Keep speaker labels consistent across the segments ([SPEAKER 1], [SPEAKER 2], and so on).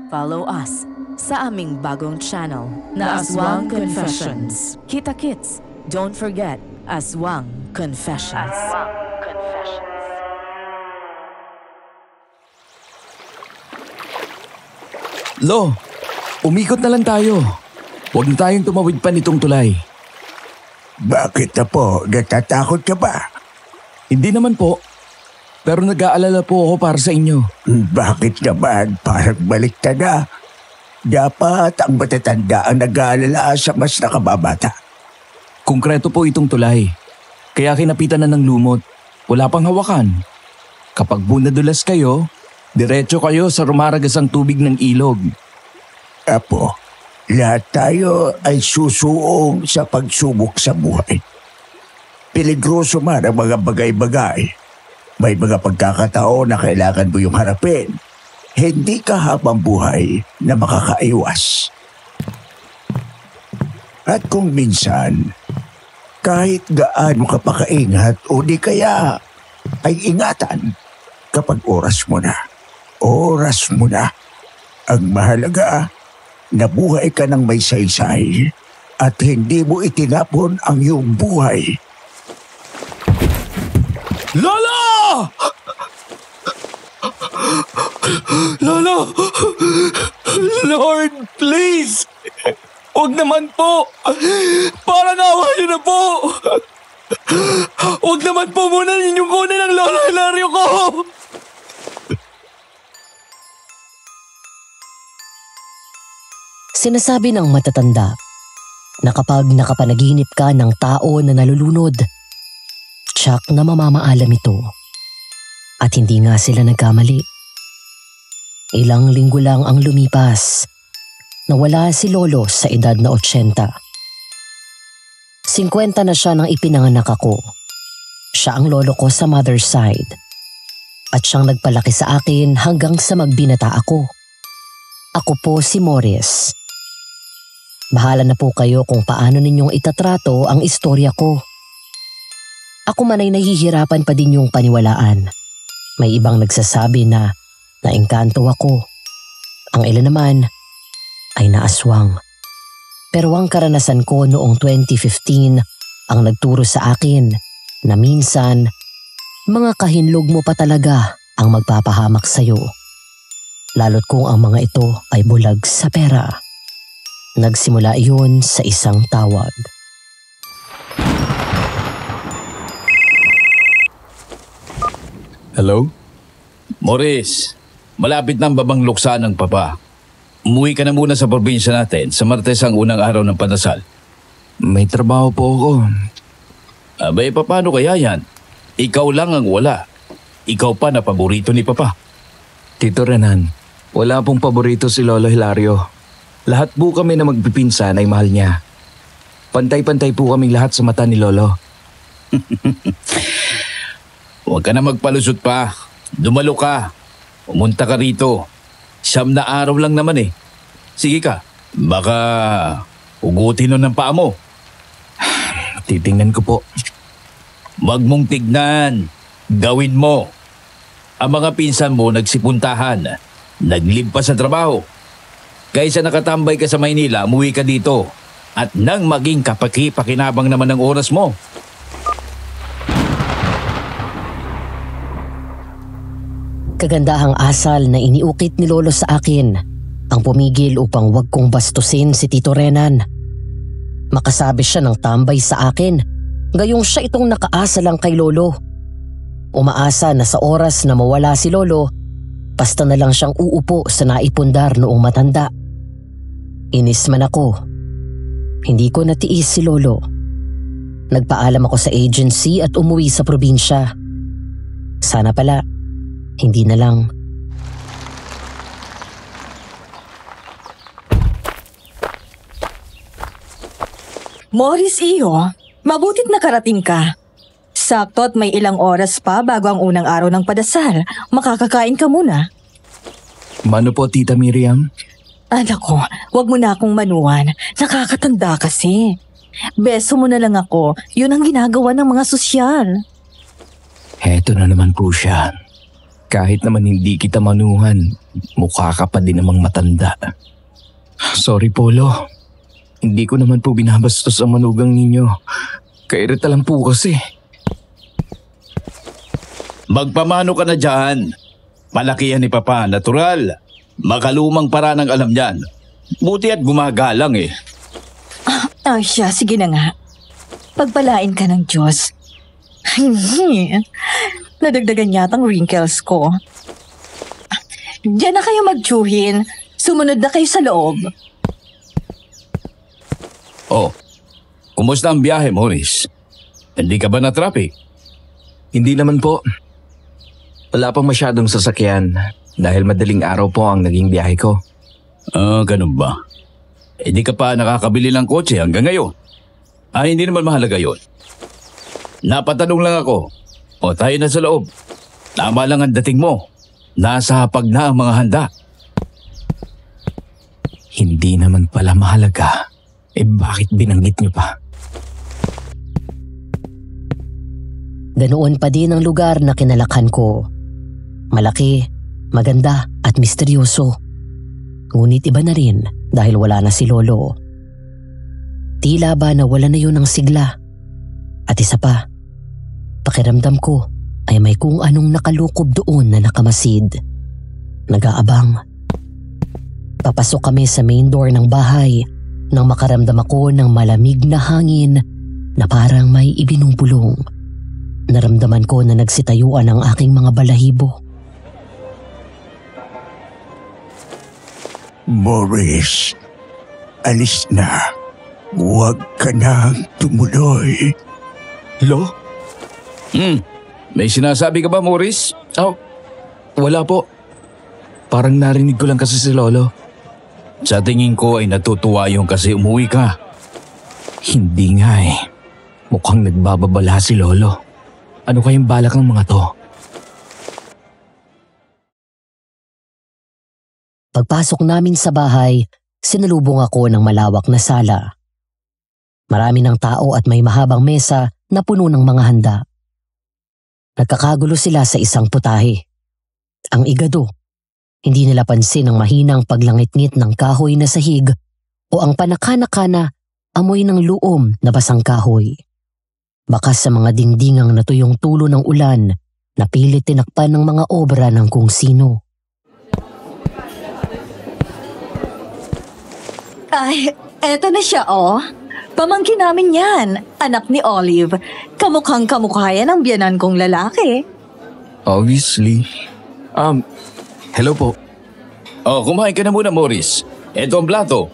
[SPEAKER 1] Follow us sa aming bagong channel na Aswang Confessions. Kita-kits, don't forget Aswang Confessions.
[SPEAKER 2] Lo, umikot na lang tayo. Huwag na tayong tumawid pa nitong tulay.
[SPEAKER 3] Bakit na po? Natatakot ka ba?
[SPEAKER 2] Hindi naman po. Pero nag-aalala po ako para sa inyo.
[SPEAKER 3] Bakit naman? Parang baliktad na. Dapat ang matatanda ang nag-aalala sa mas nakababata.
[SPEAKER 2] Konkreto po itong tulay. Kaya kinapitan na ng lumot. Wala pang hawakan. Kapag bunadulas kayo, diretso kayo sa rumaragasang tubig ng ilog.
[SPEAKER 3] Apo, lahat tayo ay susuong sa pagsubok sa buhay. Peligroso man ang mga bagay-bagay. May mga pagkakataon na kailangan mo yung harapin. Hindi ka habang buhay na makakaiwas. At kung minsan, kahit gaano ka pa kaingat o di kaya ay ingatan kapag oras mo na. Oras mo na. Ang mahalaga, nabuhay ka ng may saysay at hindi mo itinapon ang iyong buhay.
[SPEAKER 2] Lolo! Lolo! Lord, please! Huwag naman po! Parang awa niyo na po! Huwag naman po muna ninyong kunin ang Lolo Hilario ko!
[SPEAKER 4] Sinasabi ng matatanda na kapag nakapanaginip ka ng tao na nalulunod, tsak na mamamaalam ito. At hindi nga sila nagkamali. Ilang linggo lang ang lumipas, nawala si Lolo sa edad na 80. 50 na siya nang ipinanganak ako. Siya ang lolo ko sa mother's side. At siyang nagpalaki sa akin hanggang sa magbinata ako. Ako po si Morris. Bahala na po kayo kung paano ninyong itatrato ang istorya ko. Ako man ay nahihirapan pa din yung paniwalaan. May ibang nagsasabi na naengkanto ako. Ang ilan naman ay naaswang. Pero ang karanasan ko noong 2015 ang nagturo sa akin na minsan mga kahinlog mo pa talaga ang magpapahamak sa'yo. Lalo't kung ang mga ito ay bulag sa pera. Nagsimula iyon sa isang tawag.
[SPEAKER 2] Hello?
[SPEAKER 5] Morris, malapit na ang babang luksa ng papa. Umuwi ka na muna sa probinsya natin sa Martes ang unang araw ng pandasal.
[SPEAKER 2] May trabaho po ako.
[SPEAKER 5] Abay, paano kaya yan? Ikaw lang ang wala. Ikaw pa na paborito ni papa.
[SPEAKER 2] Tito Renan, wala pong paborito si Lolo Hilario. Lahat po kami na magpipinsan ay mahal niya. Pantay-pantay po kaming lahat sa mata ni Lolo.
[SPEAKER 5] Huwag ka na magpalusot pa. Dumalo ka. Pumunta ka rito. 9 na araw lang naman eh. Sige ka. Baka ugutin nun ng paa mo.
[SPEAKER 2] Titingnan ko po.
[SPEAKER 5] Wag mong tignan. Gawin mo. Ang mga pinsan mo nagsipuntahan. Naglimpas sa trabaho. Kaysa nakatambay ka sa Maynila, umuwi ka dito. At nang maging kapaki-pakinabang naman ng oras mo.
[SPEAKER 4] Kagandahang asal na iniukit ni Lolo sa akin ang pumigil upang wag kong bastusin si Tito Renan. Makasabi siya ng tambay sa akin, gayong siya itong nakaasa lang kay Lolo. Umaasa na sa oras na mawala si Lolo, basta na lang siyang uupo sa naipundar noong matanda. Inis man ako. Hindi ko natiis si Lolo. Nagpaalam ako sa agency at umuwi sa probinsya. Sana pala, hindi na lang.
[SPEAKER 6] Morris iyo, mabutit nakarating ka. Sakto at may ilang oras pa bago ang unang araw ng padasal. Makakakain ka muna.
[SPEAKER 2] Mano po, Tita Miriam?
[SPEAKER 6] Anak ko, wag mo na akong manuwan. Nakakatanda kasi. Beso mo na lang ako. Yun ang ginagawa ng mga sosyal.
[SPEAKER 2] Heto na naman po siya. Kahit naman hindi kita manuhan, mukha ka pa din namang matanda. Sorry, Polo. Hindi ko naman po binabastos ang manugang ninyo. Kairita lang po kasi.
[SPEAKER 5] Magpamano ka na dyan. Malaki yan ni Papa, natural. Makalumang paraan ang alam niyan. Buti at gumagalang eh.
[SPEAKER 6] Siya, sige na nga. Pagpalain ka ng Diyos. Nadagdagan yatang wrinkles ko. Diyan na kayo magtsuhin. Sumunod na kayo sa loob.
[SPEAKER 5] Oh, kumusta ang biyahe, Morris? Hindi ka ba na-traffic?
[SPEAKER 2] Hindi naman po. Wala pang masyadong sasakyan dahil madaling araw po ang naging biyahe ko.
[SPEAKER 5] Ganun ba? Hindi ka pa nakakabili ng kotse hanggang ngayon. Hindi naman mahalaga yun. Napatanong lang ako. O tayo na sa loob. Tama lang ang dating mo. Nasa hapag na ang mga handa.
[SPEAKER 2] Hindi naman pala mahalaga. Bakit binanggit niyo pa?
[SPEAKER 4] Ganoon pa din ang lugar na kinalakhan ko. Malaki, maganda at misteryoso. Ngunit iba na rin dahil wala na si Lolo. Tila ba nawala na yun ng sigla. At isa pa, pakiramdam ko ay may kung anong nakalukob doon na nakamasid. Nag-aabang. Papasok kami sa main door ng bahay nang makaramdam ako ng malamig na hangin na parang may ibinubulong. Naramdaman ko na nagsitayuan ang aking mga balahibo.
[SPEAKER 3] Morris, alis na. Huwag ka nang tumuloy.
[SPEAKER 2] Lo?
[SPEAKER 5] May sinasabi ka ba, Morris?
[SPEAKER 2] Wala po. Parang narinig ko lang kasi si Lolo.
[SPEAKER 5] Sa tingin ko ay natutuwa yung kasi umuwi ka.
[SPEAKER 2] Hindi nga eh. Mukhang nagbababala si Lolo. Ano kayang balak ng mga to?
[SPEAKER 4] Pagpasok namin sa bahay, sinalubong ako ng malawak na sala. Marami ng tao at may mahabang mesa na puno ng mga handa. Nagkakagulo sila sa isang putahe. Ang igado, hindi nila pansin ang mahinang paglangit-ngit ng kahoy na sahig o ang panakana-kana amoy ng luom na basang kahoy. Bakas sa mga dingdingang natuyong tulo ng ulan na pilit tinakpan ng mga obra ng kung sino.
[SPEAKER 6] Ay, eto na siya Pamangkin namin yan, anak ni Olive. Kamukhang kamukha yan ang biyanan kong lalaki.
[SPEAKER 2] Obviously. Hello po.
[SPEAKER 5] Kumain ka na muna, Morris. Ito ang plato.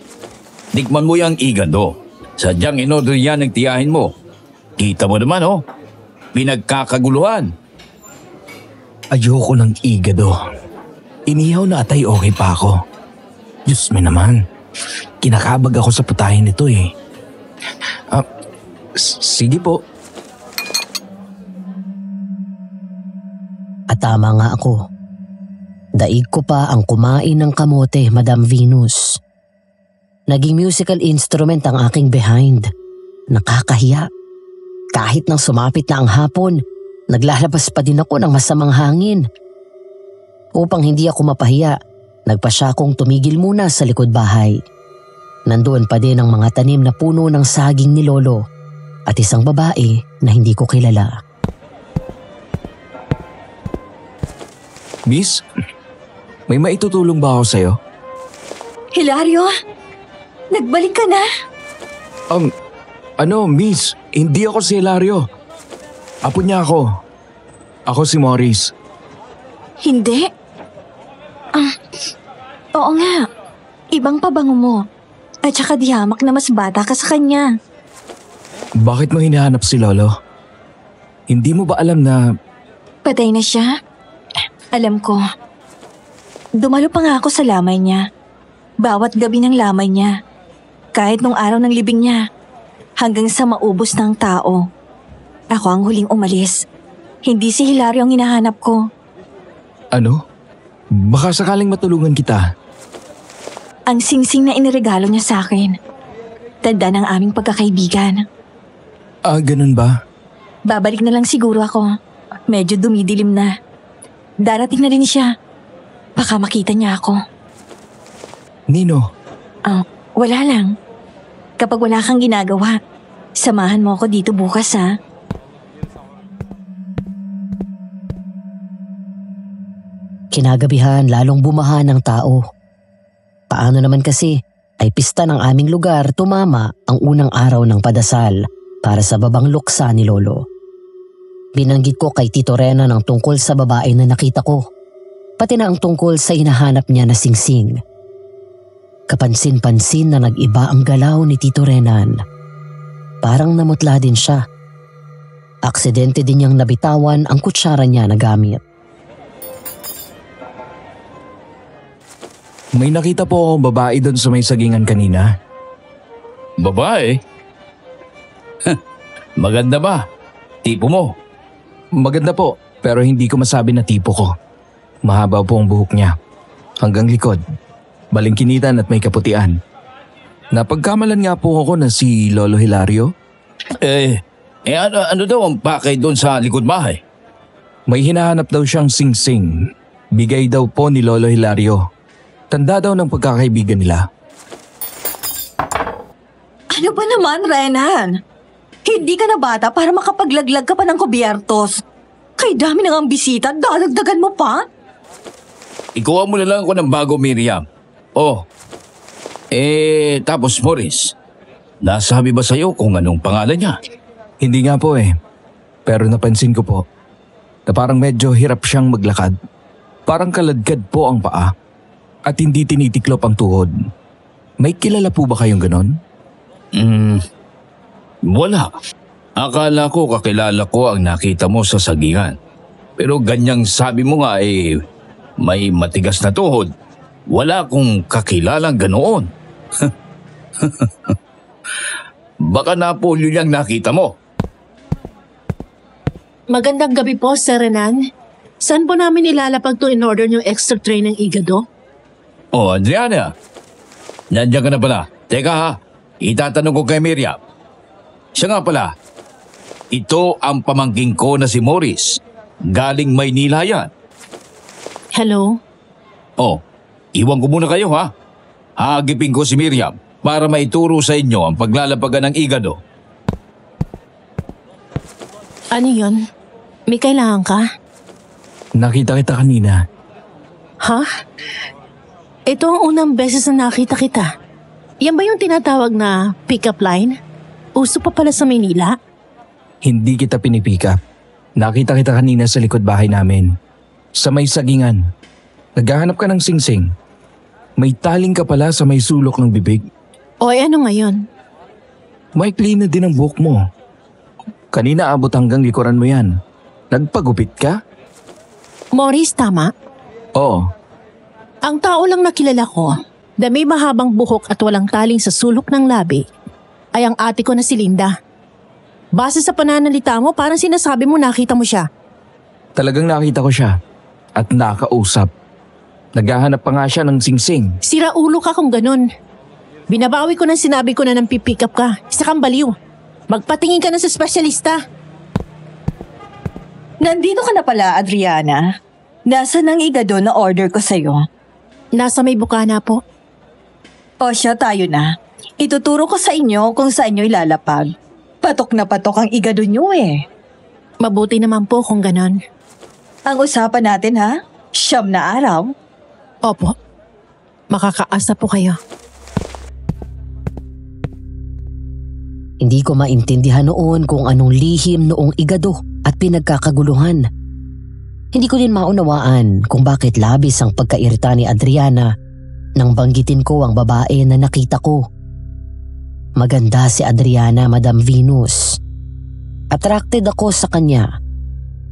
[SPEAKER 5] Tikman mo yung igado. Sadyang in-order yan ng tiyahin mo. Kita mo naman, pinagkakaguluhan.
[SPEAKER 2] Ayoko ng igado. Inihaw na atay okay pa ako. Diyos me naman. Kinakabag ako sa putahin nito eh. Sige po.
[SPEAKER 4] At tama nga ako. Daig ko pa ang kumain ng kamote, Madam Venus. Naging musical instrument ang aking behind. Nakakahiya. Kahit nang sumapit na ang hapon, naglalabas pa din ako ng masamang hangin. Upang hindi ako mapahiya, nagpasya akong tumigil muna sa likod bahay. Nandoon pa din ang mga tanim na puno ng saging ni Lolo at isang babae na hindi ko kilala.
[SPEAKER 2] Miss, may maitutulong ba ako sa'yo?
[SPEAKER 6] Hilario, nagbalik ka na?
[SPEAKER 2] Miss, hindi ako si Hilario. Apo niya ako. Ako si Morris.
[SPEAKER 6] Hindi. Oo nga. Ibang pabango mo. At saka di hamak na mas bata ka sa kanya.
[SPEAKER 2] Bakit mo hinahanap si Lolo? Hindi mo ba alam na...
[SPEAKER 6] Patay na siya? Alam ko. Dumalo pa nga ako sa lamay niya. Bawat gabi ng lamay niya. Kahit nung araw ng libing niya. Hanggang sa maubos ng tao. Ako ang huling umalis. Hindi si Hilario ang hinahanap ko.
[SPEAKER 2] Ano? Baka sakaling matulungan kita.
[SPEAKER 6] Ang singsing na iniregalo niya sa akin. Tanda ng aming pagkakaibigan.
[SPEAKER 2] Ganun ba?
[SPEAKER 6] Babalik na lang siguro ako. Medyo dumidilim na. Darating na rin siya. Baka makita niya ako.
[SPEAKER 2] Nino,
[SPEAKER 6] Wala lang. Kapag wala kang ginagawa, samahan mo ako dito bukas ha.
[SPEAKER 4] Kinagabihan lalong bumaha ng tao. Paano naman kasi ay pista ng aming lugar tumama ang unang araw ng padasal para sa babang luksa ni Lolo. Binanggit ko kay Tito Rena ng tungkol sa babae na nakita ko, pati na ang tungkol sa hinahanap niya na singsing. Kapansin-pansin na nag-iba ang galaw ni Tito Renan. Parang namutla din siya. Aksidente din niyang nabitawan ang kutsara niya na gamit.
[SPEAKER 2] may nakita po akong babae doon sa may sagingan kanina.
[SPEAKER 5] Babae? Maganda ba? Tipo mo?
[SPEAKER 2] Maganda po, pero hindi ko masabi na tipo ko. Mahaba po ang buhok niya. Hanggang likod. Balingkinitan at may kaputian. Napagkamalan nga po ako na si Lolo Hilario.
[SPEAKER 5] Ano daw ang pakay doon sa likod bahay?
[SPEAKER 2] May hinahanap daw siyang singsing. Bigay daw po ni Lolo Hilario. Tanda daw ng pagkakaibigan nila.
[SPEAKER 6] Ano ba naman, Renan? Hindi ka na bata para makapaglaglag ka pa ng kubyertos. Kay dami nang ang bisita, dalagdagan mo pa?
[SPEAKER 5] Ikuha mo na lang ako ng bago, Miriam. Tapos Morris, nasabi ba sa'yo kung anong pangalan niya?
[SPEAKER 2] Hindi nga po Pero napansin ko po na parang medyo hirap siyang maglakad. Parang kaladkad po ang paa at hindi tinitiklop ang tuhod. May kilala po ba kayong ganon?
[SPEAKER 5] Wala. Akala ko kakilala ko ang nakita mo sa sagingan. Pero ganyang sabi mo nga may matigas na tuhod. Wala akong kakilalang ganoon. Baka napolyo niyang nakita mo.
[SPEAKER 7] Magandang gabi po, Sir Renan. Saan po namin ilalapag to in order yung extra tray ng igado?
[SPEAKER 5] Adriana. Nandiyan ka na pala. Teka ha, itatanong ko kay Miriam. Siya nga pala, ito ang pamangking ko na si Morris. Galing Maynila yan.
[SPEAKER 7] Hello?
[SPEAKER 5] Iwan ko muna kayo ha. Haagipin ko si Miriam para maituro sa inyo ang paglalapagan ng igado.
[SPEAKER 7] Ano yun? May kailangan ka?
[SPEAKER 2] Nakita kita kanina.
[SPEAKER 7] Ha? Ito ang unang beses na nakita kita. Yan ba yung tinatawag na pick-up line? Uso pa pala sa Maynila?
[SPEAKER 2] Hindi kita pinipika. Nakita kita kanina sa likod bahay namin. Sa may sagingan. Naghahanap ka ng singsing. May taling ka pala sa may sulok ng bibig.
[SPEAKER 7] Ano ngayon?
[SPEAKER 2] Maikli na din ang buhok mo. Kanina abot hanggang likuran mo yan. Nagpagupit ka?
[SPEAKER 7] Morris, tama?
[SPEAKER 2] Oo.
[SPEAKER 7] Ang tao lang nakilala ko na may mahabang buhok at walang taling sa sulok ng labi ay ang ate ko na si Linda. Base sa pananalita mo, parang sinasabi mo nakita mo siya.
[SPEAKER 2] Talagang nakita ko siya. At nakausap. Naghahanap pa nga siya ng singsing.
[SPEAKER 7] Sira ulo ka kung ganun. Binabawi ko nang sinabi ko na nang pipick up ka. Isa kang baliw. Magpatingin ka na sa espesyalista.
[SPEAKER 6] Nandito ka na pala, Adriana. Nasaan ang igado na order ko sa'yo?
[SPEAKER 7] Nasa may bukana po.
[SPEAKER 6] Siya, tayo na. Ituturo ko sa inyo kung saan nyo ilalapag. Patok na patok ang igado nyo
[SPEAKER 7] Mabuti naman po kung ganon.
[SPEAKER 6] Ang usapan natin Siyam na araw.
[SPEAKER 7] Opo. Makakaasa po kayo.
[SPEAKER 4] Hindi ko maintindihan noon kung anong lihim noong igado at pinagkakaguluhan. Hindi ko din maunawaan kung bakit labis ang pagkairita ni Adriana nang banggitin ko ang babae na nakita ko. Maganda si Adriana, Madam Venus. Attracted ako sa kanya,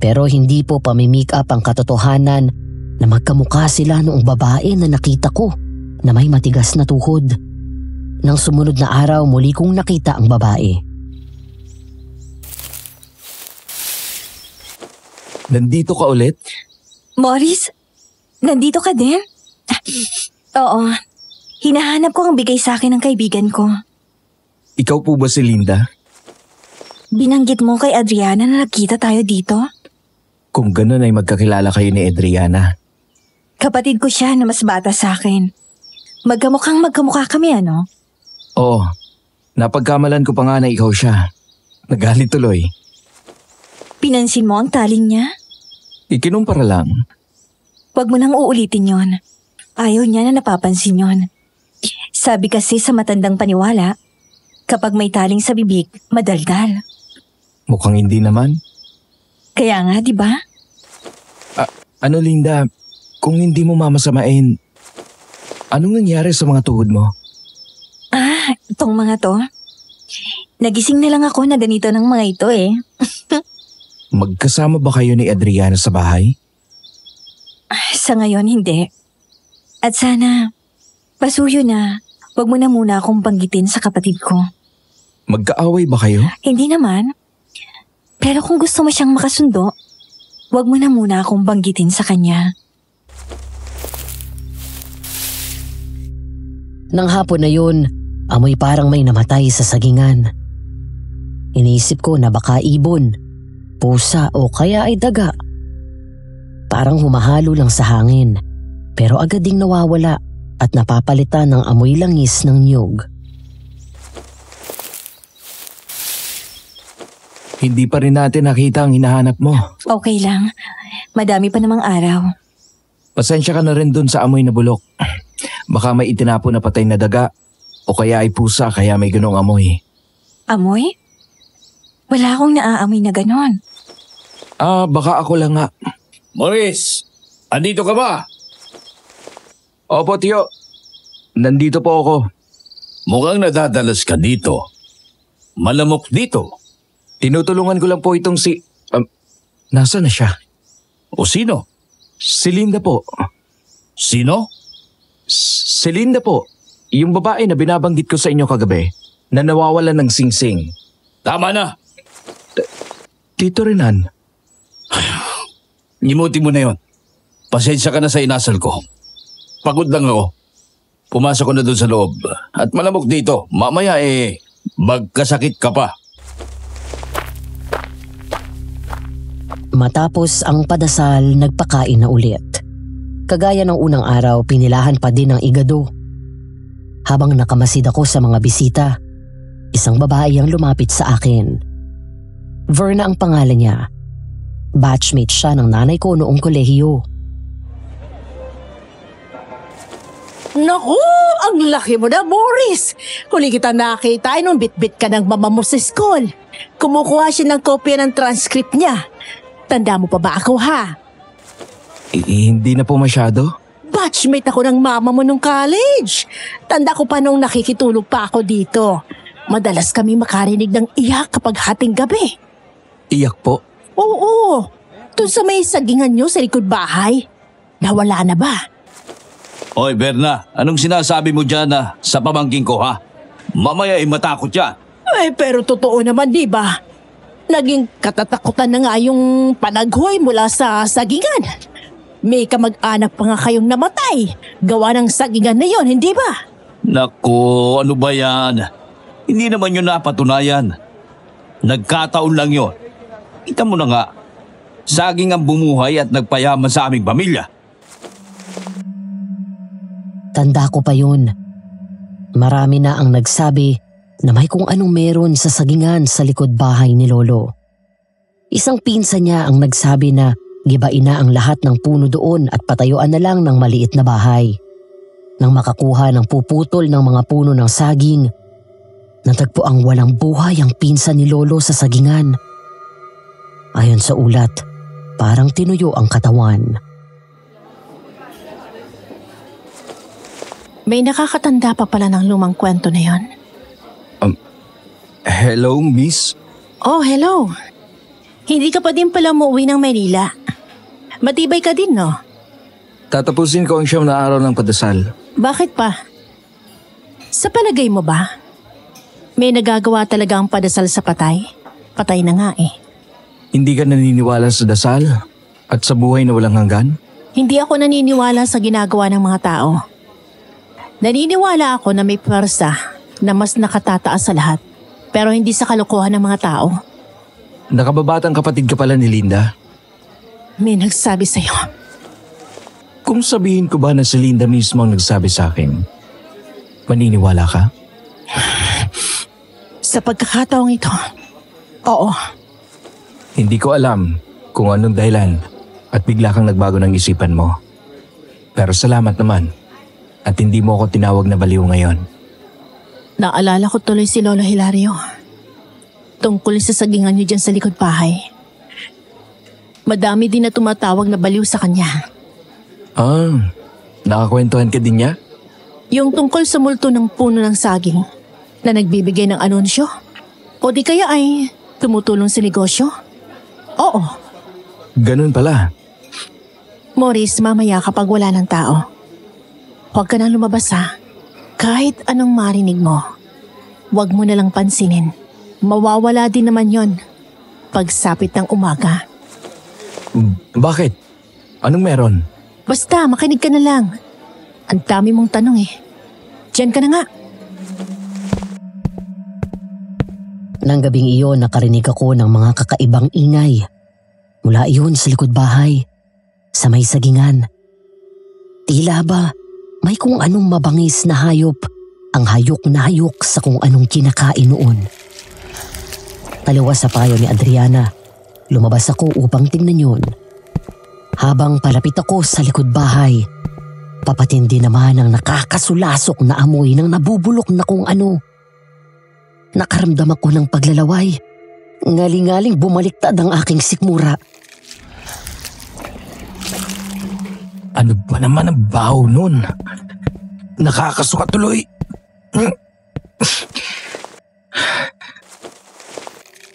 [SPEAKER 4] pero hindi po pamimake up ang katotohanan na magkamukha sila noong babae na nakita ko na may matigas na tuhod. Nang sumunod na araw, muli kong nakita ang babae.
[SPEAKER 2] Nandito ka ulit?
[SPEAKER 6] Morris, nandito ka din? Oo. Hinahanap ko ang bigay sa akin ng kaibigan ko.
[SPEAKER 2] Ikaw po ba si Linda?
[SPEAKER 6] Binanggit mo kay Adriana na nagkita tayo dito?
[SPEAKER 2] Kung ganun ay magkakilala kayo ni Adriana.
[SPEAKER 6] Kapatid ko siya na mas bata sa akin. Magkamukha kami, ano?
[SPEAKER 2] Oo, napagkamalan ko pa nga na ikaw siya. Nagalit tuloy.
[SPEAKER 6] Pinansin mo ang taling niya?
[SPEAKER 2] Ikinumpara lang.
[SPEAKER 6] Huwag mo nang uulitin yon. Ayaw niya na napapansin yon. Sabi kasi sa matandang paniwala, kapag may taling sa bibig, madaldal.
[SPEAKER 2] Mukhang hindi naman.
[SPEAKER 6] Kaya nga, di ba?
[SPEAKER 2] Ano Linda, kung hindi mo mamasamain, anong nangyari sa mga tuhod mo?
[SPEAKER 6] Itong mga to. Nagising na lang ako na ganito ng mga ito eh.
[SPEAKER 2] Magkasama ba kayo ni Adriana sa bahay?
[SPEAKER 6] Sa ngayon, hindi. At sana, pasuyo na, wag mo na muna akong banggitin sa kapatid ko.
[SPEAKER 2] Magkaaway ba kayo?
[SPEAKER 6] Hindi naman. Pero kung gusto mo siyang makasundo, wag mo na muna akong banggitin sa kanya.
[SPEAKER 4] Nang hapon na yun, amoy parang may namatay sa sagingan. Iniisip ko na baka ibon, pusa o kaya ay daga. Parang humahalo lang sa hangin, pero agad ding nawawala at napapalitan ng amoy langis ng niyog.
[SPEAKER 2] Hindi pa rin natin nakita ang hinahanap mo.
[SPEAKER 6] Okay lang. Madami pa namang araw.
[SPEAKER 2] Pasensya ka na rin dun sa amoy na bulok. Baka may itinapo na patay na daga o kaya ay pusa kaya may ganong amoy.
[SPEAKER 6] Amoy? Wala akong naaamoy na ganon.
[SPEAKER 2] Baka ako lang nga.
[SPEAKER 5] Maurice, andito ka ba?
[SPEAKER 2] Opo, tiyo. Nandito po ako.
[SPEAKER 5] Mukhang nadadalas ka dito. Malamok dito.
[SPEAKER 2] Tinutulungan ko lang po itong si... Nasaan na siya?
[SPEAKER 5] O sino?
[SPEAKER 2] Si Linda po.
[SPEAKER 5] Sino?
[SPEAKER 2] Si Linda po. Yung babae na binabanggit ko sa inyo kagabi na nawawalan ng singsing.
[SPEAKER 5] Tama na.
[SPEAKER 2] Tito Renan.
[SPEAKER 5] Limutin mo na yon. Pasensya ka na sa inasal ko. Pagod lang ako. Pumasok ko na doon sa loob. At malamok dito. Mamaya magkasakit ka pa.
[SPEAKER 4] Matapos ang padasal, nagpakain na ulit. Kagaya ng unang araw, pinilahan pa din ng igado. Habang nakamasid ako sa mga bisita, isang babae ang lumapit sa akin. Verna ang pangalan niya. Batchmate siya ng nanay ko noong kolehiyo.
[SPEAKER 7] Naku, ang laki mo na, Boris! Huli kita nakita ay nung bitbit ka ng mama mo sa school. Kumukuha siya ng kopya ng transcript niya. Tanda mo pa ba ako, ha?
[SPEAKER 2] Hindi na po masyado.
[SPEAKER 7] Batchmate ako ng mama mo nung college. Tanda ko pa nung nakikitulog pa ako dito. Madalas kami makarinig ng iyak kapag hating gabi.
[SPEAKER 2] Iyak po?
[SPEAKER 7] Oo, doon sa may sagingan nyo sa likod bahay. Nawala na ba?
[SPEAKER 5] Hoy, Berna, anong sinasabi mo dyan sa pamangking ko, ha? Mamaya matakot yan.
[SPEAKER 7] Pero totoo naman, di ba? Naging katatakutan na nga yung panaghoy mula sa sagingan. May kamag-anak pa nga kayong namatay. Gawa ng sagingan na yon, hindi ba?
[SPEAKER 5] Naku, ano ba yan? Hindi naman yun napatunayan. Nagkataon lang yon. Kita mo na nga, saging ang bumuhay at nagpayaman sa aming pamilya.
[SPEAKER 4] Tanda ko pa yun. Marami na ang nagsabi na may kung anong meron sa sagingan sa likod bahay ni Lolo. Isang pinsan niya ang nagsabi na gibain na ang lahat ng puno doon at patayuan na lang ng maliit na bahay. Nang makakuha ng puputol ng mga puno ng saging, natagpo ang walang buhay ang pinsan ni Lolo sa sagingan. Ayon sa ulat, parang tinuyo ang katawan.
[SPEAKER 7] May nakakatanda pa pala ng lumang kwento na yon.
[SPEAKER 2] Hello, miss?
[SPEAKER 7] Oh, hello. Hindi ka pa din pala umuwi ng Manila. Matibay ka din, no?
[SPEAKER 2] Tatapusin ko ang siyam na araw ng padasal.
[SPEAKER 7] Bakit pa? Sa palagay mo ba, may nagagawa talaga ang padasal sa patay? Patay na nga eh.
[SPEAKER 2] Hindi ka naniniwala sa dasal at sa buhay na walang hanggan?
[SPEAKER 7] Hindi ako naniniwala sa ginagawa ng mga tao. Naniniwala ako na may pwersa na mas nakatataas sa lahat, pero hindi sa kalokohan ng mga tao.
[SPEAKER 2] Nakababatang kapatid ka pala ni Linda?
[SPEAKER 7] May nagsabi sa'yo.
[SPEAKER 2] Kung sabihin ko ba na si Linda mismo ang nagsabi sa akin, maniniwala ka?
[SPEAKER 7] Sa pagkakataong ito, oo.
[SPEAKER 2] Hindi ko alam kung anong dahilan at bigla kang nagbago ng isipan mo. Pero salamat naman at hindi mo ako tinawag na baliw ngayon.
[SPEAKER 7] Naalala ko tuloy si Lolo Hilario. Tungkol sa sagingan niyo dyan sa likod bahay. Madami din na tumatawag na baliw sa kanya.
[SPEAKER 2] Nakakwentuhan ka din niya?
[SPEAKER 7] Yung tungkol sa multo ng puno ng saging na nagbibigay ng anunsyo? O di kaya ay tumutulong sa negosyo? Oo.
[SPEAKER 2] Ganun pala.
[SPEAKER 7] Morris, mamaya kapag wala ng tao, huwag ka nang lumabas ha. Kahit anong marinig mo, huwag mo nalang pansinin. Mawawala din naman yon pagsapit ng umaga.
[SPEAKER 2] Bakit? Anong meron?
[SPEAKER 7] Basta, makinig ka na lang. Ang dami mong tanong eh. Diyan ka na nga.
[SPEAKER 4] Nang gabing iyon, nakarinig ako ng mga kakaibang ingay. Mula iyon sa likod bahay, sa may sagingan. Tila ba may kung anong mabangis na hayop, ang hayok na hayok sa kung anong kinakain noon. Taliwas sa payo ni Adriana, lumabas ako upang tingnan yun. Habang palapit ako sa likod bahay, papatindi naman ang nakakasulasok na amoy ng nabubulok na kung ano. Nakaramdam ako ng paglalaway. Ngaling-ngaling bumaliktad ang aking sikmura.
[SPEAKER 2] Ano ba naman ang baho nun? Nakakasuka tuloy.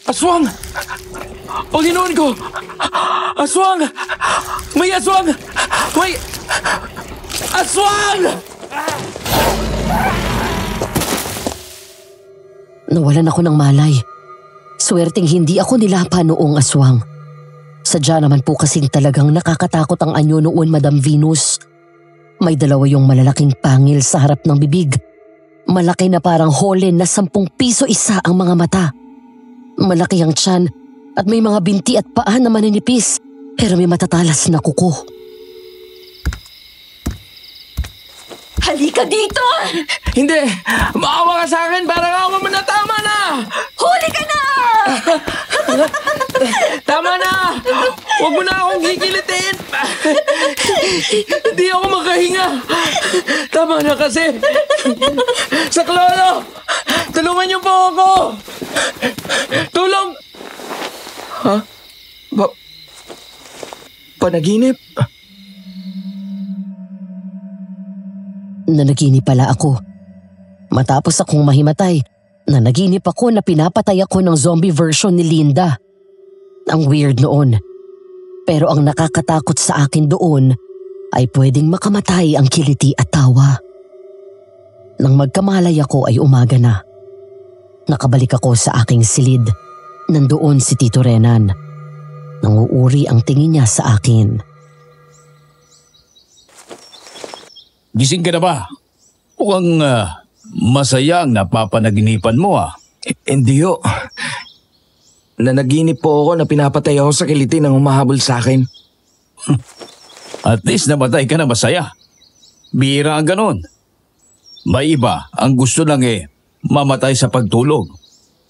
[SPEAKER 2] Aswang! Panginoon ko! Aswang! May aswang! May aswang!
[SPEAKER 4] Nawalan ako ng malay. Swerteng hindi ako nilapa noong aswang. Sadya naman po kasing talagang nakakatakot ang anyo noon, Madam Venus. May dalawa yung malalaking pangil sa harap ng bibig. Malaki na parang holen na 10 piso isa ang mga mata. Malaki ang tiyan at may mga binti at paa na maninipis pero may matatalas na kuko.
[SPEAKER 6] Halika dito!
[SPEAKER 2] Hindi! Maawa ka sa akin! Parang awa mo na! Tama na!
[SPEAKER 6] Huli ka na!
[SPEAKER 2] Tama na! Huwag mo na akong gigilitin! Hindi ako makahinga! Tama na kasi! Saklolo! Tulungan niyo po ako! Tulong! Ha? Panaginip?
[SPEAKER 4] Nanaginip pala ako. Matapos akong mahimatay, nanaginip ako na pinapatay ako ng zombie version ni Linda. Ang weird noon. Pero ang nakakatakot sa akin doon ay pwedeng makamatay ang kiliti at tawa. Nang magkamalay ako ay umaga na. Nakabalik ako sa aking silid. Nandoon si Tito Renan. Nanguuri ang tingin niya sa akin.
[SPEAKER 5] Gising ka na ba? Mukhang masaya ang napapanaginipan mo ah.
[SPEAKER 2] Hindi ho. Nanaginip po ako na pinapatay ako sa kiliti ng humahabol sa akin.
[SPEAKER 5] At least namatay ka na masaya. Bihira ang ganon. May iba ang gusto lang mamatay sa pagtulog.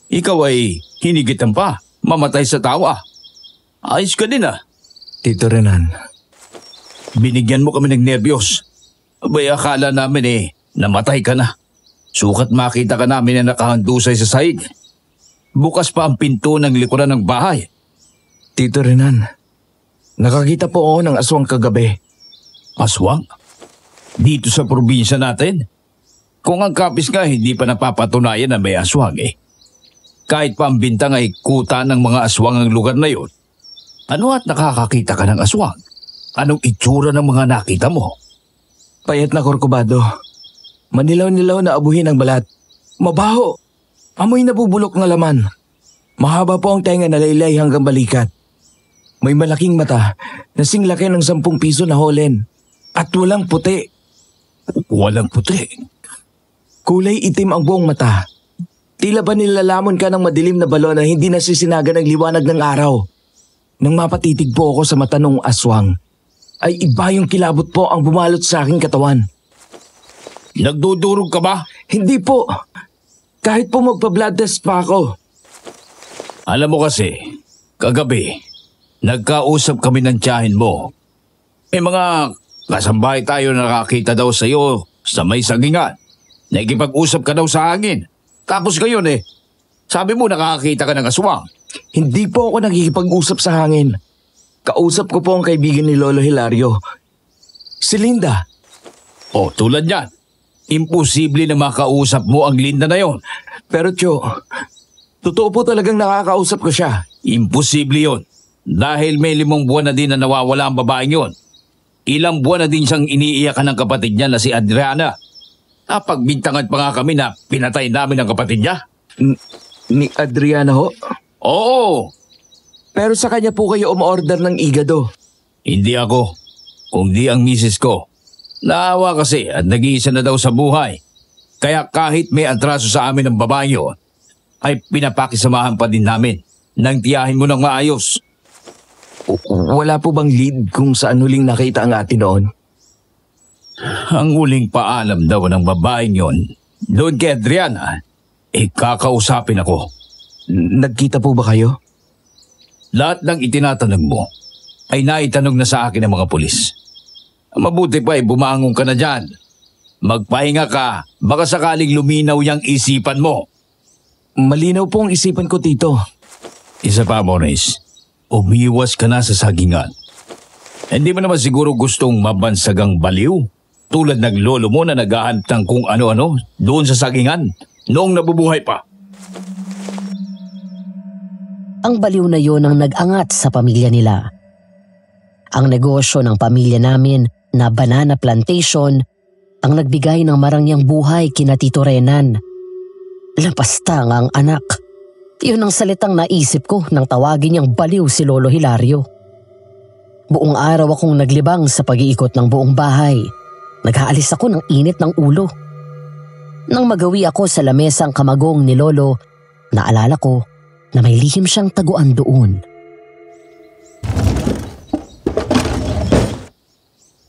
[SPEAKER 5] Ikaw ay hinigitan pa, mamatay sa tawa. Ayos ka din ah.
[SPEAKER 2] Tito Renan.
[SPEAKER 5] Binigyan mo kami ng nerbiyos. Abay akala namin namatay ka na. Sukat makita ka namin na nakahandusay sa sahig. Bukas pa ang pinto ng likuran ng bahay.
[SPEAKER 2] Tito Renan, nakakita po ako ng aswang kagabi.
[SPEAKER 5] Aswang? Dito sa probinsya natin? Kung ang kapis nga hindi pa napapatunayan na may aswang Kahit pa ang bintang ay kuta ng mga aswang ang lugar na yon. Ano at nakakakita ka ng aswang? Anong itsura ng mga nakita mo?
[SPEAKER 2] Payat na korkobado. Manilaw-nilaw na abuhin ang balat. Mabaho. Amoy nabubulok na laman. Mahaba po ang tenga na laylay hanggang balikat. May malaking mata na singlaki ng 10 piso na holen. At walang puti.
[SPEAKER 5] Walang puti?
[SPEAKER 2] Kulay itim ang buong mata. Tila ba nilalamon ka ng madilim na balon na hindi nasisinaga ng liwanag ng araw. nang mapatitig po ako sa mata nung aswang, ay iba yung kilabot po ang bumalot sa aking katawan.
[SPEAKER 5] Nagdudurog ka ba?
[SPEAKER 2] Hindi po. Kahit po magpa-blood test pa ako.
[SPEAKER 5] Alam mo kasi, kagabi, nagkausap kami ng tiyahin mo. May mga kasambahay tayo na nakakita daw sa iyo sa may sagingan. Nakikipag-usap ka daw sa hangin. Tapos ngayon sabi mo nakakita ka ng aswang.
[SPEAKER 2] Hindi po ako nakikipag-usap sa hangin. Kausap ko po ang kaibigan ni Lolo Hilario. Si Linda.
[SPEAKER 5] O tulad yan, imposible na makausap mo ang Linda na yon.
[SPEAKER 2] Pero Tio, totoo po talagang nakakausap ko siya.
[SPEAKER 5] Imposible yon. Dahil may 5 buwan na din na nawawala ang babaeng yon. Ilang buwan na din siyang iniiyakan ng kapatid niya na si Adriana. Napagbintangan pa nga kami na pinatay namin ang kapatid niya.
[SPEAKER 2] Ni Adriana ho?
[SPEAKER 5] Oo.
[SPEAKER 2] Pero sa kanya po kayo umorder ng igado.
[SPEAKER 5] Hindi ako, kundi ang misis ko. Naawa kasi at nag-iisa na daw sa buhay. Kaya kahit may atraso sa amin ng babae yun, ay pinapakisamahan pa din namin nang tiyahin mo ng maayos.
[SPEAKER 2] Wala po bang lead kung saan huling nakita ang ate noon?
[SPEAKER 5] Ang huling paalam daw ng babaeng yon, doon kay Adriana, kakausapin ako.
[SPEAKER 2] Nagkita po ba kayo?
[SPEAKER 5] Lahat ng itinatanong mo ay naitanong na sa akin ng mga pulis. Mabuti pa bumangon ka na dyan. Magpahinga ka, baka sakaling luminaw yung isipan mo.
[SPEAKER 2] Malinaw po ang isipan ko, Tito.
[SPEAKER 5] Isa pa, Maurice, umiwas ka na sa sagingan. Hindi mo naman siguro gustong mabansagang baliw? Tulad ng lolo mo na naghahanap ng kung ano-ano doon sa sagingan noong nabubuhay pa.
[SPEAKER 4] Ang baliw na yon ang nag-angat sa pamilya nila. Ang negosyo ng pamilya namin na banana plantation ang nagbigay ng marangyang buhay kina Tito Renan. Lapastang ang anak. Yun ang salitang naisip ko nang tawagin niyang baliw si Lolo Hilario. Buong araw akong naglibang sa pag-iikot ng buong bahay. Naghaalis ako ng init ng ulo. Nang magawi ako sa lamesang kamagong ni Lolo, naalala ko na may lihim siyang taguan doon.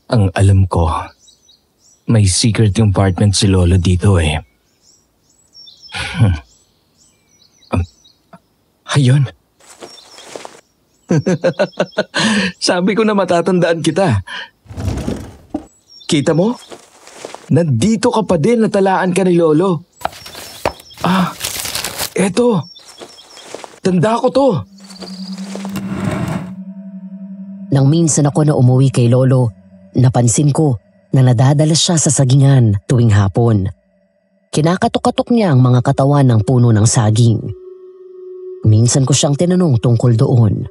[SPEAKER 2] Ang alam ko, may secret compartment si Lolo dito Ayun. Sabi ko na matatandaan kita. Kita mo? Nandito ka pa din, natalaan ka ni Lolo. Eto. Tanda ko to.
[SPEAKER 4] Nang minsan ako na umuwi kay Lolo, napansin ko na nadadala siya sa sagingan tuwing hapon. Kinakatok-katok niya ang mga katawan ng puno ng saging. Minsan ko siyang tinanong tungkol doon.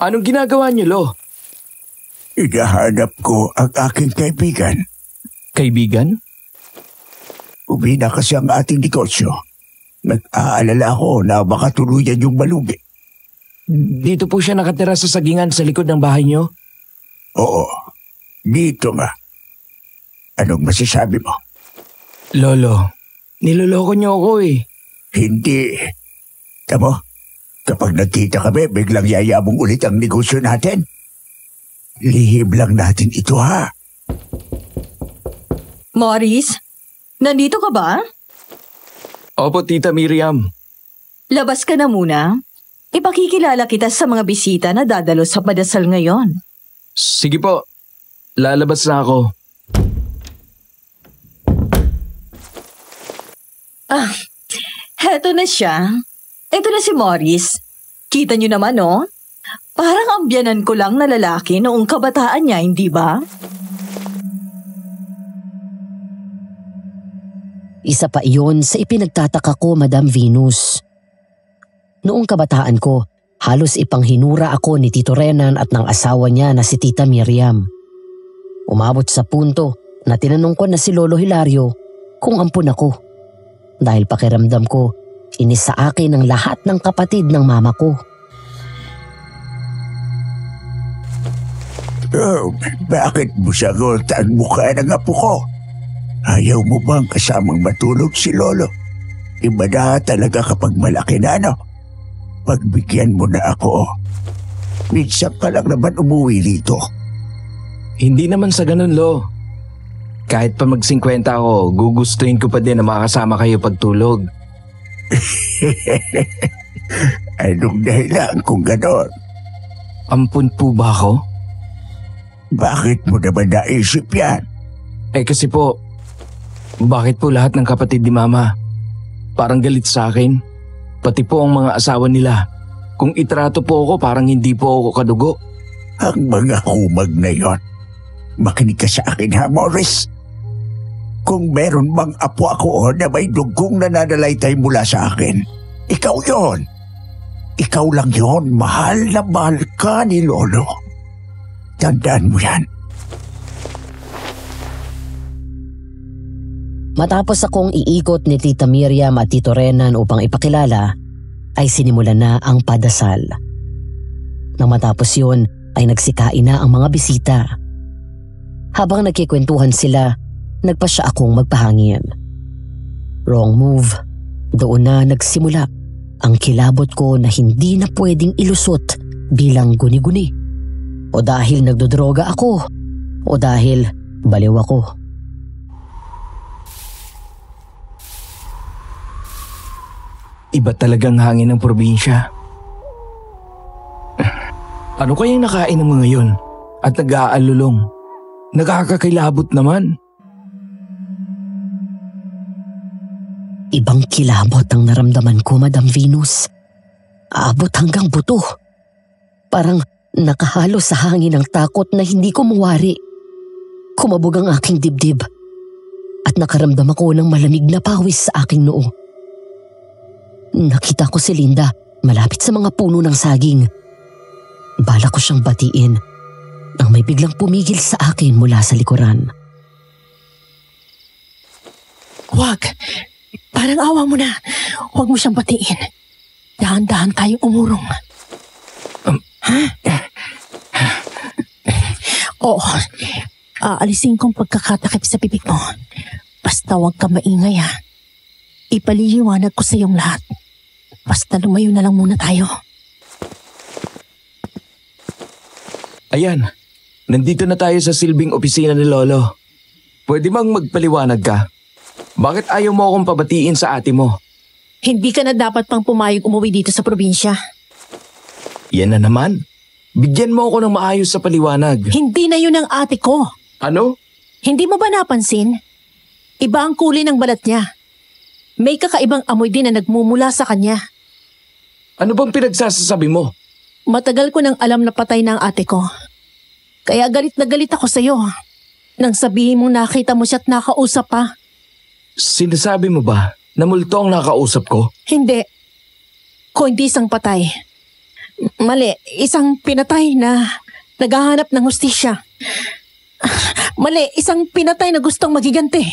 [SPEAKER 2] Anong ginagawa niyo, Lo?
[SPEAKER 3] Hinahanap ko ang aking kaibigan.
[SPEAKER 2] Kaibigan?
[SPEAKER 3] Umina kasi ang ating negosyo. Nag-aalala ako na baka tuluyan yung malugi.
[SPEAKER 2] Dito po siya nakatira sa sagingan sa likod ng bahay niyo?
[SPEAKER 3] Oo, dito nga. Anong masasabi mo?
[SPEAKER 2] Lolo, niloloko niyo ako
[SPEAKER 3] Hindi. Tamo, kapag nagkita kami, biglang yayabong ulit ang negosyo natin. Lihim lang natin ito, ha?
[SPEAKER 6] Maurice, nandito ka ba?
[SPEAKER 2] Opo, Tita Miriam.
[SPEAKER 6] Labas ka na muna. Ipakikilala kita sa mga bisita na dadalo sa padasal ngayon.
[SPEAKER 2] Sige po, lalabas na ako.
[SPEAKER 6] Heto na siya. Ito na si Maurice. Kita niyo naman, no? Parang ambyanan ko lang na lalaki noong kabataan niya, hindi ba?
[SPEAKER 4] Isa pa iyon sa ipinagtataka ko, Madam Venus. Noong kabataan ko, halos ipanghinura ako ni Tito Renan at ng asawa niya na si Tita Miriam. Umabot sa punto na tinanong ko na si Lolo Hilario kung ampun ako. Dahil pakiramdam ko, inis sa akin ang lahat ng kapatid ng mama ko.
[SPEAKER 3] Oh, bakit mo sagot ang mukha ng apo ko? Ayaw mo bang kasamang matulog si Lolo? Iba na talaga kapag malaki na, no? pagbigyan mo na ako. Minsan ka lang naman umuwi dito.
[SPEAKER 2] Hindi naman sa ganun, Lo. Kahit pa mag-50 ako, gugustuhin ko pa din na makasama kayo pagtulog.
[SPEAKER 3] Anong dahilan kung ganon?
[SPEAKER 2] Ampun po ba ako?
[SPEAKER 3] Bakit mo naman naisip yan?
[SPEAKER 2] Kasi po, bakit po lahat ng kapatid ni Mama parang galit sa akin? Pati po ang mga asawa nila. Kung itrato po ako, parang hindi po ako kadugo.
[SPEAKER 3] Ang mga humag na yon. Makinig ka sa akin ha, Morris. Kung meron bang apo ako na may dugong nananalaytay mula sa akin, ikaw yon. Ikaw lang yon, mahal na mahal ka ni Lolo. Tandaan mo yan.
[SPEAKER 4] Matapos akong iikot ni Tita Miriam at Tito Renan upang ipakilala, ay sinimulan na ang padasal. Nang matapos yun, ay nagsikain na ang mga bisita. Habang nagkikwentuhan sila, nagpasya akong magpahangin. Wrong move. Doon na nagsimula ang kilabot ko na hindi na pwedeng ilusot bilang guni-guni. O dahil nagdodroga ako, o dahil baliw ako.
[SPEAKER 2] Iba talagang hangin ng probinsya. Ano kayang nakain ng mga yon at nag-aalulong? Nakakakilabot naman.
[SPEAKER 4] Ibang kilabot ang naramdaman ko, Madam Venus. Aabot hanggang buto. Parang nakahalo sa hangin ng takot na hindi ko mawari. Kumabog ang aking dibdib at nakaramdam ako ng malamig na pawis sa aking noo. Nakita ko si Linda malapit sa mga puno ng saging. Bala ko siyang batiin nang may biglang pumigil sa akin mula sa likuran.
[SPEAKER 7] Huwag! Parang awa mo na. Huwag mo siyang batiin. Dahan-dahan tayong umurong. Oo. Aalisin kong pagkakatakip sa bibig mo. Basta huwag ka maingay ha. Ipaliliwanag ko sa iyong lahat. Basta lumayo na lang muna tayo.
[SPEAKER 2] Ayan, nandito na tayo sa silbing opisina ni Lolo. Pwede bang magpaliwanag ka? Bakit ayaw mo akong pabatiin sa ate mo?
[SPEAKER 7] Hindi ka na dapat pang pumayag umuwi dito sa probinsya.
[SPEAKER 2] Yan na naman. Bigyan mo ako ng maayos sa paliwanag.
[SPEAKER 7] Hindi na yun ang ate ko.
[SPEAKER 2] Ano?
[SPEAKER 7] Hindi mo ba napansin? Iba ang kulay ng balat niya. May kakaibang amoy din na nagmumula sa kanya.
[SPEAKER 2] Ano bang pinagsasasabi mo?
[SPEAKER 7] Matagal ko nang alam na patay na ang ate ko. Kaya galit na galit ako sa'yo. Nang sabihin mong nakita mo siya at nakausap pa.
[SPEAKER 2] Sinasabi mo ba na multo ang nakausap ko?
[SPEAKER 7] Hindi. Kung hindi isang patay. Mali, isang pinatay na naghahanap ng hustisya. Mali, isang pinatay na gustong magiganti.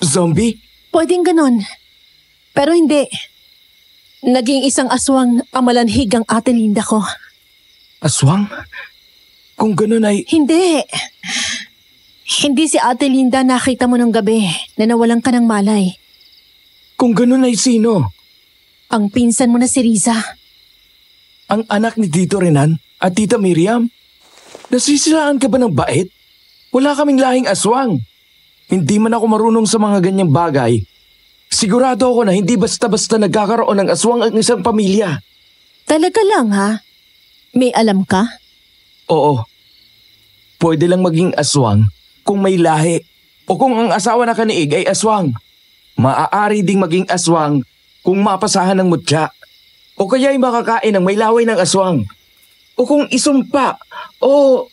[SPEAKER 2] Zombie?
[SPEAKER 7] Pwedeng ganon. Pero hindi. Naging isang aswang ang malanhig ang ate Linda ko.
[SPEAKER 2] Aswang? Kung ganon ay...
[SPEAKER 7] Hindi. Hindi si ate Linda nakita mo nung gabi na nawalan ka ng malay.
[SPEAKER 2] Kung ganon ay sino?
[SPEAKER 7] Ang pinsan mo na si Riza.
[SPEAKER 2] Ang anak ni Tito Renan at Tita Miriam? Nasisiraan ka ba ng bait? Wala kaming lahing aswang. Hindi man ako marunong sa mga ganyang bagay. Sigurado ako na hindi basta-basta nagkakaroon ng aswang ang isang pamilya.
[SPEAKER 7] Talaga lang ha? May alam ka?
[SPEAKER 2] Oo. Pwede lang maging aswang kung may lahi o kung ang asawa na kaniig ay aswang. Maaari ding maging aswang kung mapasahan ng mutya o kaya ay makakain ng may laway ng aswang o kung isumpa o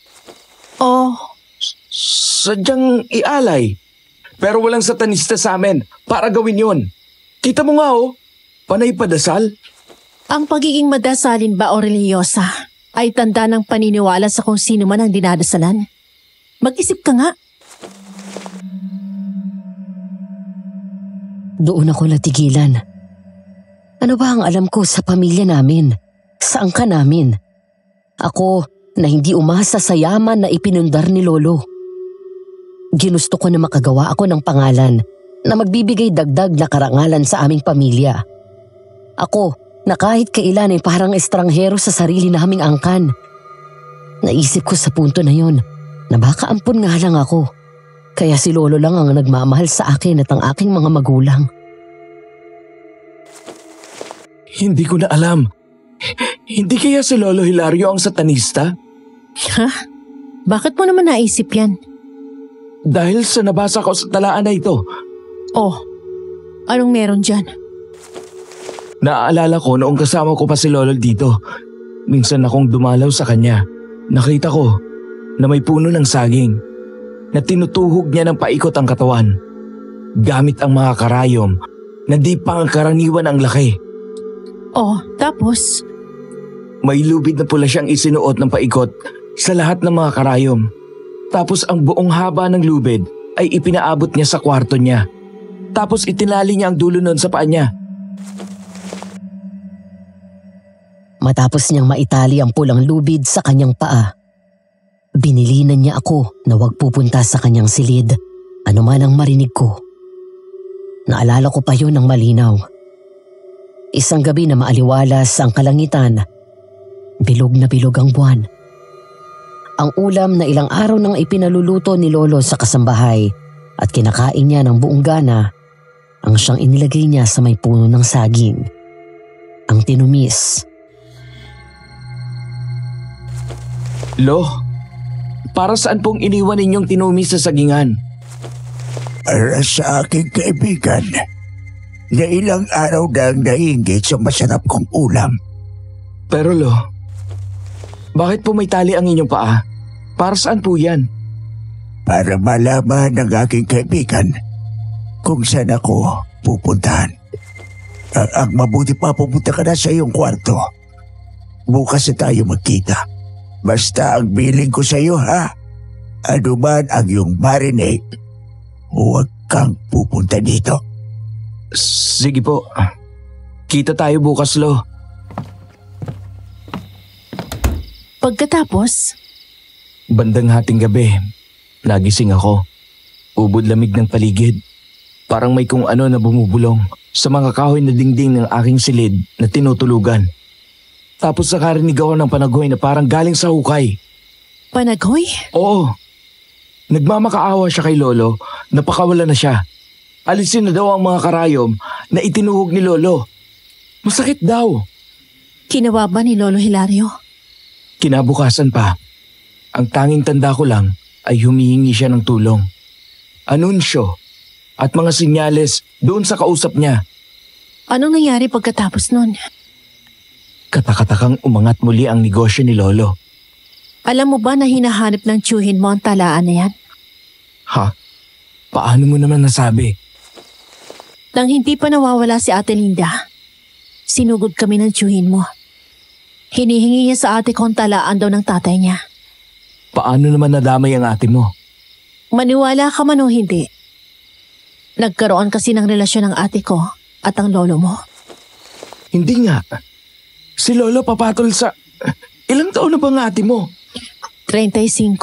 [SPEAKER 2] sadyang ialay. Pero walang satanista sa amin para gawin yon. Kita mo nga panay padasal.
[SPEAKER 7] Ang pagiging madasalin ba o reliyosa ay tanda ng paniniwala sa kung sino man ang dinadasalan? Mag-isip ka nga.
[SPEAKER 4] Doon ako natigilan. Ano ba ang alam ko sa pamilya namin? Saan ka namin? Ako na hindi umasa sa yaman na ipinundar ni Lolo. Ginusto ko na makagawa ako ng pangalan na magbibigay dagdag na karangalan sa aming pamilya. Ako na kahit kailan ay parang estranghero sa sarili naming angkan. Naisip ko sa punto na yon na baka ampun nga lang ako. Kaya si Lolo lang ang nagmamahal sa akin at ang aking mga magulang.
[SPEAKER 2] Hindi ko na alam. Hindi kaya si Lolo Hilario ang satanista?
[SPEAKER 7] Ha? Bakit mo naman naisip yan?
[SPEAKER 2] Dahil sa nabasa ko sa talaan na ito.
[SPEAKER 7] Oh, anong meron dyan?
[SPEAKER 2] Naaalala ko noong kasama ko pa si Lolo dito. Minsan akong dumalaw sa kanya. Nakita ko na may puno ng saging na tinutuhog niya ng paikot ang katawan. Gamit ang mga karayom na di pangkaraniwan ang laki.
[SPEAKER 7] Oh, tapos?
[SPEAKER 2] May lubid na pula siyang isinuot ng paikot sa lahat ng mga karayom. Tapos ang buong haba ng lubid ay ipinaabot niya sa kwarto niya. Tapos itinali niya ang dulo nun sa paa niya.
[SPEAKER 4] Matapos niyang maitali ang pulang lubid sa kanyang paa, binilinan niya ako na huwag pupunta sa kanyang silid, anuman ang marinig ko. Naalala ko pa yun ng malinaw. Isang gabi na maaliwalas ang kalangitan, bilog na bilog ang buwan. Ang ulam na ilang araw nang ipinaluluto ni Lolo sa kasambahay at kinakain niya ng buong gana, ang siyang inilagay niya sa may puno ng saging. Ang tinumis.
[SPEAKER 2] Lo, para saan pong iniwan ninyong tinumis sa sagingan?
[SPEAKER 3] Para sa aking kaibigan, na ilang araw na ang nainggit sa masarap kong ulam.
[SPEAKER 2] Pero Lo, bakit po may tali ang inyong paa? Para saan po yan?
[SPEAKER 3] Para malaman ng aking kaibigan kung saan ako pupuntahan. Ang mabuti pa, pupunta ka na sa iyong kwarto. Bukas na tayo magkita. Basta ang biling ko sa iyo, ha? Ano man ang iyong marinate, huwag kang pupunta dito.
[SPEAKER 2] Sige po. Kita tayo bukas, Lo.
[SPEAKER 7] Pagkatapos?
[SPEAKER 2] Bandang hating gabi, nagising ako. Ubod lamig ng paligid. Parang may kung ano na bumubulong sa mga kahoy na dingding ng aking silid na tinutulugan. Tapos nakarinig ako ng panagoy na parang galing sa hukay.
[SPEAKER 7] Panagoy?
[SPEAKER 2] Oo. Nagmamakaawa siya kay Lolo, napakawala na siya. Alisin na daw ang mga karayom na itinuhog ni Lolo. Masakit daw.
[SPEAKER 7] Ginawa ba ni Lolo Hilario?
[SPEAKER 2] Kinabukasan pa. Ang tanging tanda ko lang ay humihingi siya ng tulong. Anunsyo at mga sinyales doon sa kausap niya.
[SPEAKER 7] Anong nangyari pagkatapos nun?
[SPEAKER 2] Katakatakang umangat muli ang negosyo ni Lolo.
[SPEAKER 7] Alam mo ba na hinahanap ng tiyuhin mo ang talaan na yan?
[SPEAKER 2] Ha? Paano mo naman nasabi?
[SPEAKER 7] Nang hindi pa nawawala si Ate Linda, sinugod kami ng tiyuhin mo. Hinihingi niya sa ate ko ang talaan daw ng tatay niya.
[SPEAKER 2] Paano naman nadamay ang ate mo?
[SPEAKER 7] Maniwala ka man o hindi. Nagkaroon kasi ng relasyon ng ate ko at ang lolo mo.
[SPEAKER 2] Hindi nga. Si Lolo papatol sa... Ilang taon na ba ang ate mo?
[SPEAKER 7] 35.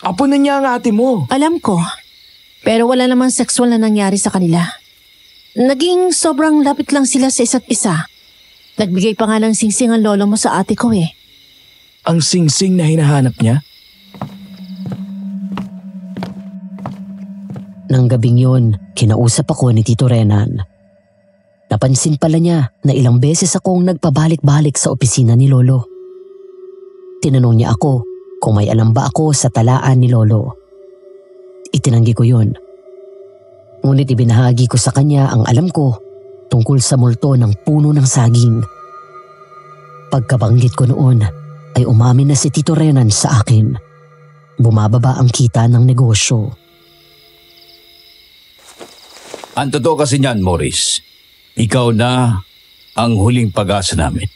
[SPEAKER 2] Apo na niya ang ate mo.
[SPEAKER 7] Alam ko. Pero wala namang sexual na nangyari sa kanila. Naging sobrang lapit lang sila sa isa't isa. Nagbigay pa nga ng singsing ang lolo mo sa ate ko eh.
[SPEAKER 2] Ang singsing na hinahanap niya?
[SPEAKER 4] Nang gabing yun, kinausap ako ni Tito Renan. Napansin pala niya na ilang beses akong nagpabalik-balik sa opisina ni Lolo. Tinanong niya ako kung may alam ba ako sa talaan ni Lolo. Itinanggi ko yun. Ngunit ibinahagi ko sa kanya ang alam ko tungkol sa multo ng puno ng saging. Pagkabanggit ko noon ay umamin na si Tito Renan sa akin. Bumababa ang kita ng negosyo.
[SPEAKER 5] Ang totoo kasi niyan, Morris, ikaw na ang huling pag-asa namin.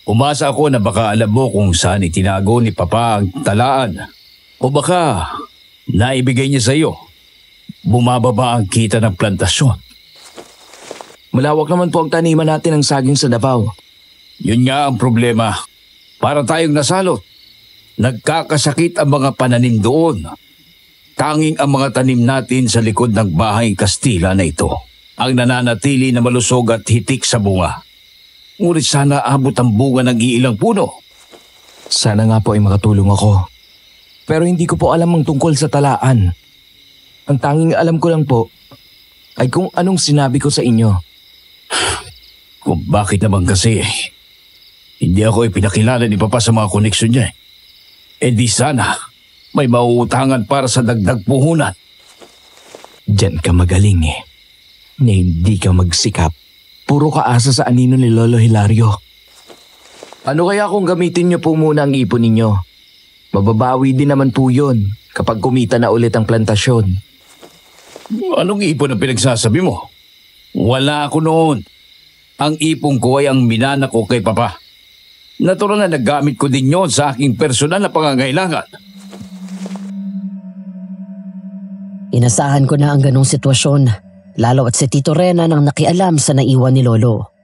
[SPEAKER 5] Umasa ako na baka alam mo kung saan itinago ni Papa ang talaan. O baka naibigay niya sa iyo. Bumababa ang kita ng plantasyon.
[SPEAKER 2] Malawak naman po ang taniman natin ng saging sa Davao.
[SPEAKER 5] Yun nga ang problema. Para tayong nasalot. Nagkakasakit ang mga pananim doon. Tanging ang mga tanim natin sa likod ng bahay Kastila na ito ang nananatili na malusog at hitik sa bunga. Ngunit sana abot ang bunga ng iilang puno.
[SPEAKER 2] Sana nga po ay makatulong ako. Pero hindi ko po alam ang tungkol sa talaan. Ang tanging alam ko lang po ay kung anong sinabi ko sa inyo.
[SPEAKER 5] Kung bakit naman kasi, hindi ako ipinakilala ni Papa sa mga koneksyon niya. Di sana may mauutangan para sa dagdag puhunan.
[SPEAKER 2] Diyan ka magaling na hindi ka magsikap. Puro ka asa sa anino ni Lolo Hilario. Ano kaya kung gamitin niyo po muna ang ipon ninyo? Mababawi din naman po yun kapag kumita na ulit ang plantasyon.
[SPEAKER 5] Anong ipon ang pinagsasabi mo? Wala ako noon. Ang ipon ko ay ang minana ko kay Papa. Natural na nagamit ko din yon sa aking personal na pangangailangan.
[SPEAKER 4] Inasahan ko na ang ganong sitwasyon, lalo at si Tito Rena nang nakialam sa naiwan ni Lolo.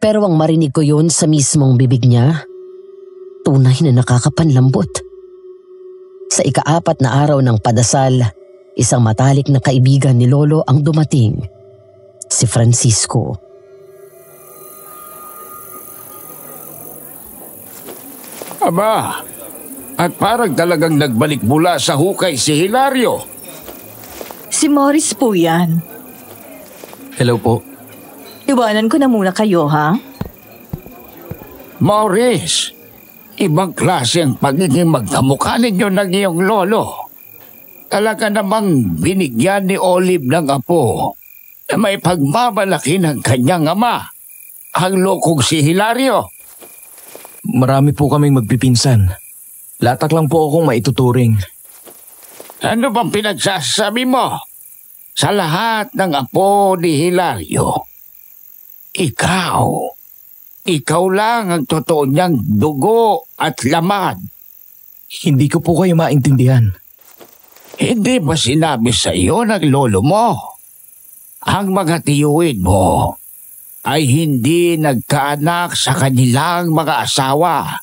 [SPEAKER 4] Pero ang marinig ko yun sa mismong bibig niya, tunay na nakakapanlambot. Sa ika-4 na araw ng padasal, isang matalik na kaibigan ni Lolo ang dumating, si Francisco.
[SPEAKER 5] Aba, at parang talagang nagbalik mula sa hukay si Hilario.
[SPEAKER 6] Si Morris po yan.
[SPEAKER 2] Hello po.
[SPEAKER 6] Iwanan ko na muna kayo, ha?
[SPEAKER 5] Morris, ibang klase ang pagiging magkamukha ninyo ng iyong lolo. Talaga namang binigyan ni Olive ng apo na may pagmamalaki ng kanyang ama, ang lokong si Hilario.
[SPEAKER 2] Marami po kaming magpipinsan. Latak lang po akong maituturing.
[SPEAKER 5] Ano bang pinagsasabi mo? Sa lahat ng apo ni Hilario, ikaw lang ang totoo niyang dugo at laman.
[SPEAKER 2] Hindi ko po kayo maintindihan.
[SPEAKER 5] Hindi ba sinabi sa iyo ng lolo mo? Ang mga tiyuhin mo ay hindi nagkaanak sa kanilang mga asawa.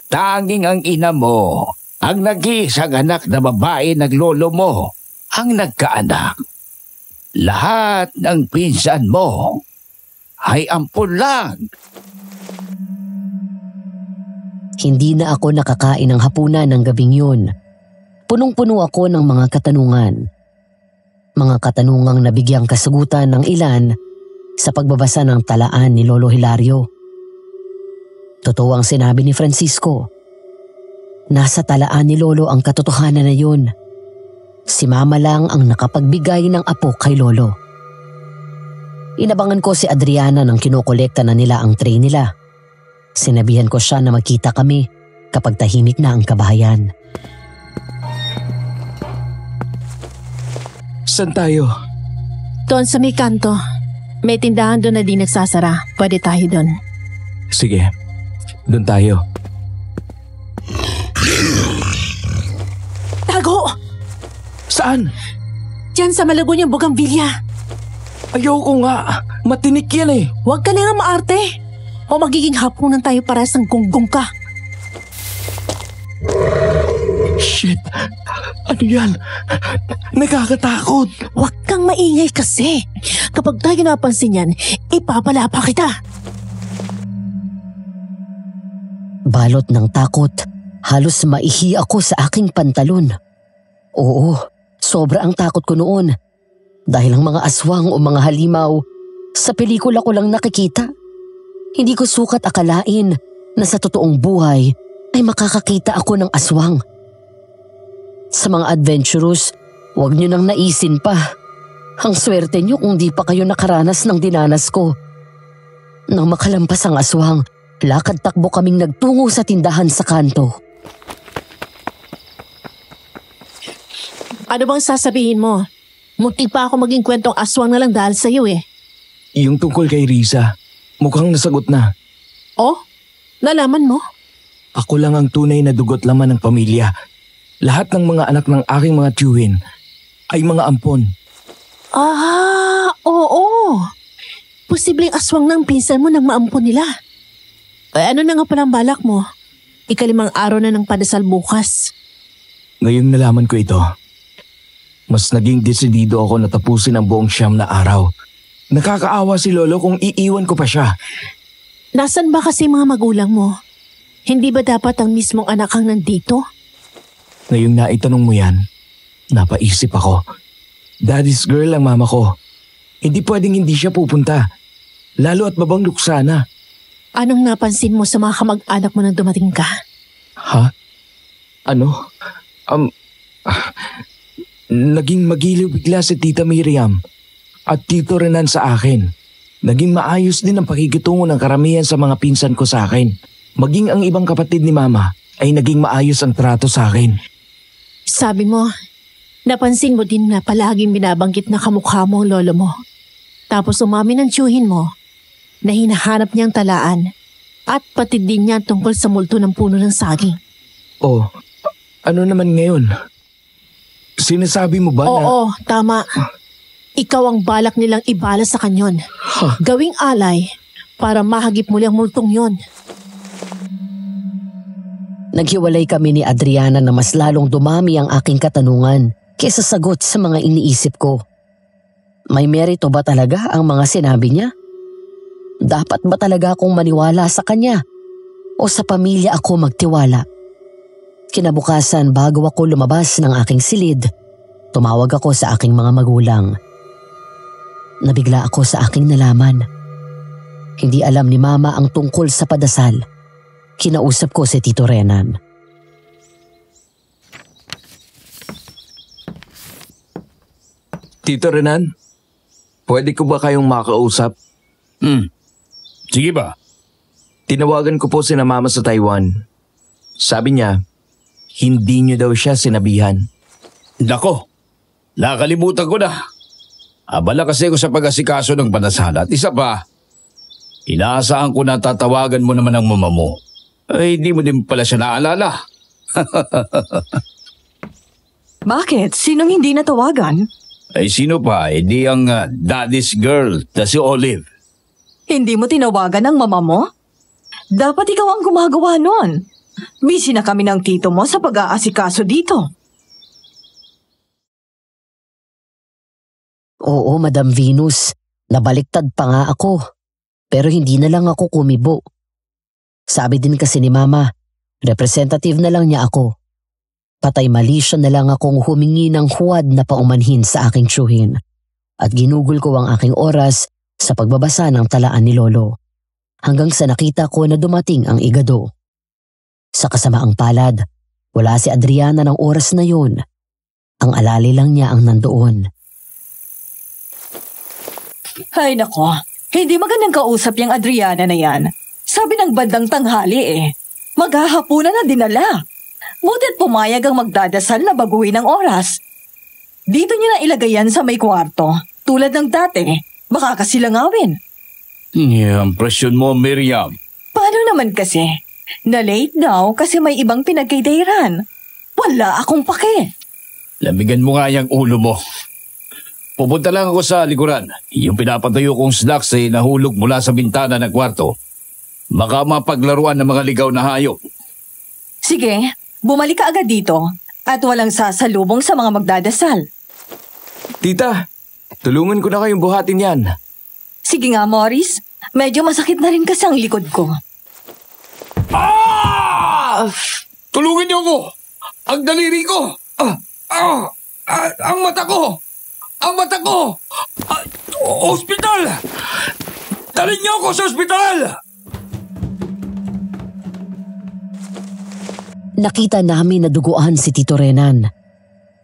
[SPEAKER 5] Tanging ang ina mo, ang nag-iisang anak na babae ng lolo mo, ang nagkaanak. Lahat ng pinsan mo ay ampun lang.
[SPEAKER 4] Hindi na ako nakakain ng hapunan ng gabing yun. Punong-puno ako ng mga katanungan. Mga katanungang nabigyang kasagutan ng ilan sa pagbabasa ng talaan ni Lolo Hilario. Totoo ang sinabi ni Francisco. Nasa talaan ni Lolo ang katotohanan na yun. Si Mama lang ang nakapagbigay ng apo kay Lolo. Inabangan ko si Adriana nang kinokolekta na nila ang tray nila. Sinabihan ko siya na magkita kami kapag tahimik na ang kabahayan.
[SPEAKER 2] Saan tayo?
[SPEAKER 7] Doon sa may kanto. May tindahan doon na di nagsasara. Pwede tayo doon.
[SPEAKER 2] Sige, doon tayo.
[SPEAKER 7] Tago!
[SPEAKER 2] Saan?
[SPEAKER 7] Diyan sa malago niyang bugambilya.
[SPEAKER 2] Ayoko nga. Matinik yan eh.
[SPEAKER 7] Huwag ka na maarte. O magiging hapunan tayo para sa gunggong ka.
[SPEAKER 2] Shit. Ano yan? Nakakatakot.
[SPEAKER 7] Huwag kang maingay kasi. Kapag tayo napansin yan, ipapalapa kita.
[SPEAKER 4] Balot ng takot, halos maihi ako sa aking pantalon. Oo, sobra ang takot ko noon. Dahil ang mga aswang o mga halimaw, sa pelikula ko lang nakikita. Hindi ko sukat akalain na sa totoong buhay ay makakakita ako ng aswang. Sa mga adventurous, huwag nyo nang naisin pa. Ang swerte nyo kung di pa kayo nakaranas ng dinanas ko. Nang makalampas ang aswang, lakad-takbo kaming nagtungo sa tindahan sa kanto.
[SPEAKER 7] Ano bang sasabihin mo? Muntik pa ako maging kwentong aswang na lang dahil sa iyo eh.
[SPEAKER 2] Yung tungkol kay Risa, mukhang nasagot na.
[SPEAKER 7] Oh? Nalaman mo?
[SPEAKER 2] Ako lang ang tunay na dugot laman ng pamilya. Lahat ng mga anak ng aking mga tiyuhin ay mga ampon.
[SPEAKER 7] Ah, oo. Posibleng aswang ng pinsan mo nang maampon nila. Ano na nga palang balak mo? 5 araw na ng padasal bukas.
[SPEAKER 2] Ngayong nalaman ko ito, Mas naging desidido ako na tapusin ang buong 9 na araw. Nakakaawa si Lolo kung iiwan ko pa siya.
[SPEAKER 7] Nasaan ba kasi mga magulang mo? Hindi ba dapat ang mismong anak ang nandito?
[SPEAKER 2] Ngayong naitanong mo yan, napaisip ako. Daddy's girl ang mama ko. Hindi pwedeng hindi siya pupunta. Lalo at babang luksana.
[SPEAKER 7] Anong napansin mo sa mga kamag-anak mo nang dumating ka?
[SPEAKER 2] Ha? Ano? Naging magiliw bigla si Tita Miriam at Tito Renan sa akin. Naging maayos din ang pakikitungo ng karamihan sa mga pinsan ko sa akin. Maging ang ibang kapatid ni Mama ay naging maayos ang trato sa akin.
[SPEAKER 7] Sabi mo, napansin mo din na palaging binabanggit na kamukha mo ang lolo mo. Tapos umamin ng tiyuhin mo na hinahanap niyang talaan at pati din niya tungkol sa multo ng puno ng saging.
[SPEAKER 2] Oh, ano naman ngayon? Sinasabi mo ba na...
[SPEAKER 7] Oo, tama. Ikaw ang balak nilang ibala sa kanyon. Gawing alay para mahagip muli ang multong yon.
[SPEAKER 4] Naghiwalay kami ni Adriana na mas lalong dumami ang aking katanungan kaysa sagot sa mga iniisip ko. May merito ba talaga ang mga sinabi niya? Dapat ba talaga akong maniwala sa kanya? O sa pamilya ako magtiwala? Kinabukasan bago ako lumabas ng aking silid, tumawag ako sa aking mga magulang. Nabigla ako sa aking nalaman. Hindi alam ni Mama ang tungkol sa padasal. Kinausap ko si Tito Renan.
[SPEAKER 2] Tito Renan, pwede ko ba kayong makausap?
[SPEAKER 5] Sige ba?
[SPEAKER 2] Tinawagan ko po si Mama sa Taiwan. Sabi niya, hindi niyo daw siya sinabihan.
[SPEAKER 5] Nako, nakalimutan ko na. Abala kasi ako sa pag-asikaso ng padasal at isa pa, inaasahan ko na tatawagan mo naman ang mama mo. Ay, hindi mo din pala siya naalala.
[SPEAKER 6] Bakit? Sinong hindi natawagan?
[SPEAKER 5] Ay, sino pa? Eh, di ang daddy's girl na si Olive.
[SPEAKER 6] Hindi mo tinawagan ang mama mo? Dapat ikaw ang gumagawa nun. Busy na kami ng tito mo sa pag-aasikaso dito.
[SPEAKER 4] Oo, Madam Venus. Nabaliktad pa nga ako. Pero hindi na lang ako kumibo. Sabi din kasi ni Mama, representative na lang niya ako. Patay mali siya na lang akong humingi ng huwad na paumanhin sa aking tiyuhin. At ginugol ko ang aking oras sa pagbabasa ng talaan ni Lolo. Hanggang sa nakita ko na dumating ang igado. Sa kasamaang palad, wala si Adriana ng oras na yun. Ang alali lang niya ang nandoon.
[SPEAKER 6] Ay nako, hindi magandang kausap yung Adriana na yan. Sabi ng bandang tanghali maghahapunan na dinala. Buti't pumayag ang magdadasal na baguhin ang oras. Dito niya na ilagay yan sa may kwarto. Tulad ng dati, baka kasilangawin.
[SPEAKER 5] Ang presyon mo, Miriam.
[SPEAKER 6] Paano naman kasi? Na-late daw kasi may ibang pinagkaidahiran. Wala akong pake.
[SPEAKER 5] Lamigan mo nga yung ulo mo. Pupunta lang ako sa likuran. Yung pinapatayo kong snacks ay nahulog mula sa bintana ng kwarto. Baka mapaglaruan ng mga ligaw na hayop.
[SPEAKER 6] Sige, bumalik ka agad dito at walang sasalubong sa mga magdadasal.
[SPEAKER 2] Tita, tulungan ko na kayong buhatin yan.
[SPEAKER 6] Sige nga, Morris. Medyo masakit na rin kasi ang likod ko.
[SPEAKER 5] Tulungan niyo ako! Ang daliri ko! Ang mata ko! Ang mata ko! Ospital! Dalhin niyo ako sa ospital!
[SPEAKER 4] Nakita namin na duguan si Tito Renan.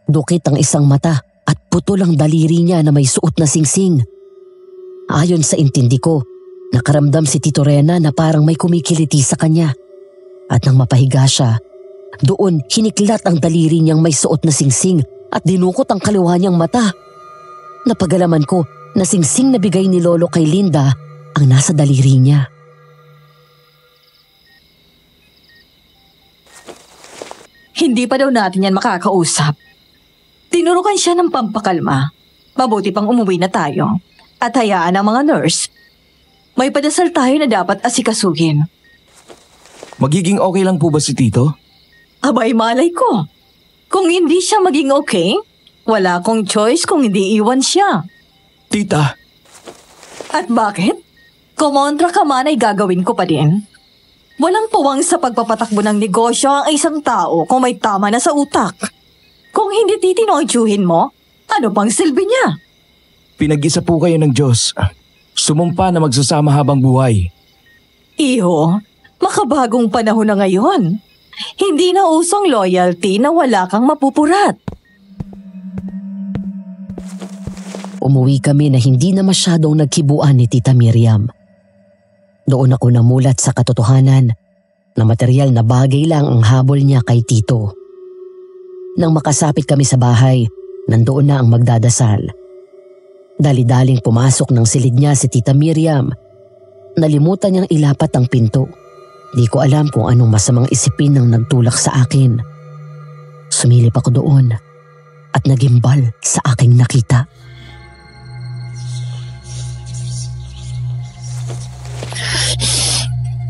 [SPEAKER 4] Dukit ang isang mata at putol ang daliri niya na may suot na singsing. Ayon sa intindi ko, nakaramdam si Tito Renan na parang may kumikiliti sa kanya. At nang mapahiga siya, doon hiniklat ang daliri niyang may suot na singsing at dinukot ang kaliwa niyang mata. Napagalaman ko na singsing na bigay ni Lolo kay Linda ang nasa daliri niya.
[SPEAKER 6] Hindi pa daw natin yan makakausap. Tinurukan siya ng pampakalma. Mabuti pang umuwi na tayo. At hayaan ang mga nurse. May padasal tayo na dapat asikasuhin.
[SPEAKER 2] Magiging okay lang po ba si Tito?
[SPEAKER 6] Abay, malay ko. Kung hindi siya maging okay, Wala akong choice kung hindi iwan siya.
[SPEAKER 2] Tita,
[SPEAKER 6] At bakit? Kumontra ka man ay gagawin ko pa din. Walang puwang sa pagpapatakbo ng negosyo ang isang tao kung may tama na sa utak. Kung hindi titino ang tiyuhin mo, ano pang silbi niya?
[SPEAKER 2] pinag-isa po kayo ng Diyos. Sumumpa na magsasama habang buhay.
[SPEAKER 6] Iho, makabagong panahon na ngayon. Hindi na usong loyalty na wala kang mapupurat.
[SPEAKER 4] Umuwi kami na hindi na masyadong nagkibuan ni Tita Miriam. Doon ako namulat sa katotohanan na material na bagay lang ang habol niya kay Tito. Nang makasapit kami sa bahay, nandoon na ang magdadasal. Dali-daling pumasok ng silid niya si Tita Miriam. Nalimutan niyang ilapat ang pinto. Di ko alam kung anong masamang isipin ng nagtulak sa akin. Sumilip ako doon at nagimbal sa aking nakita.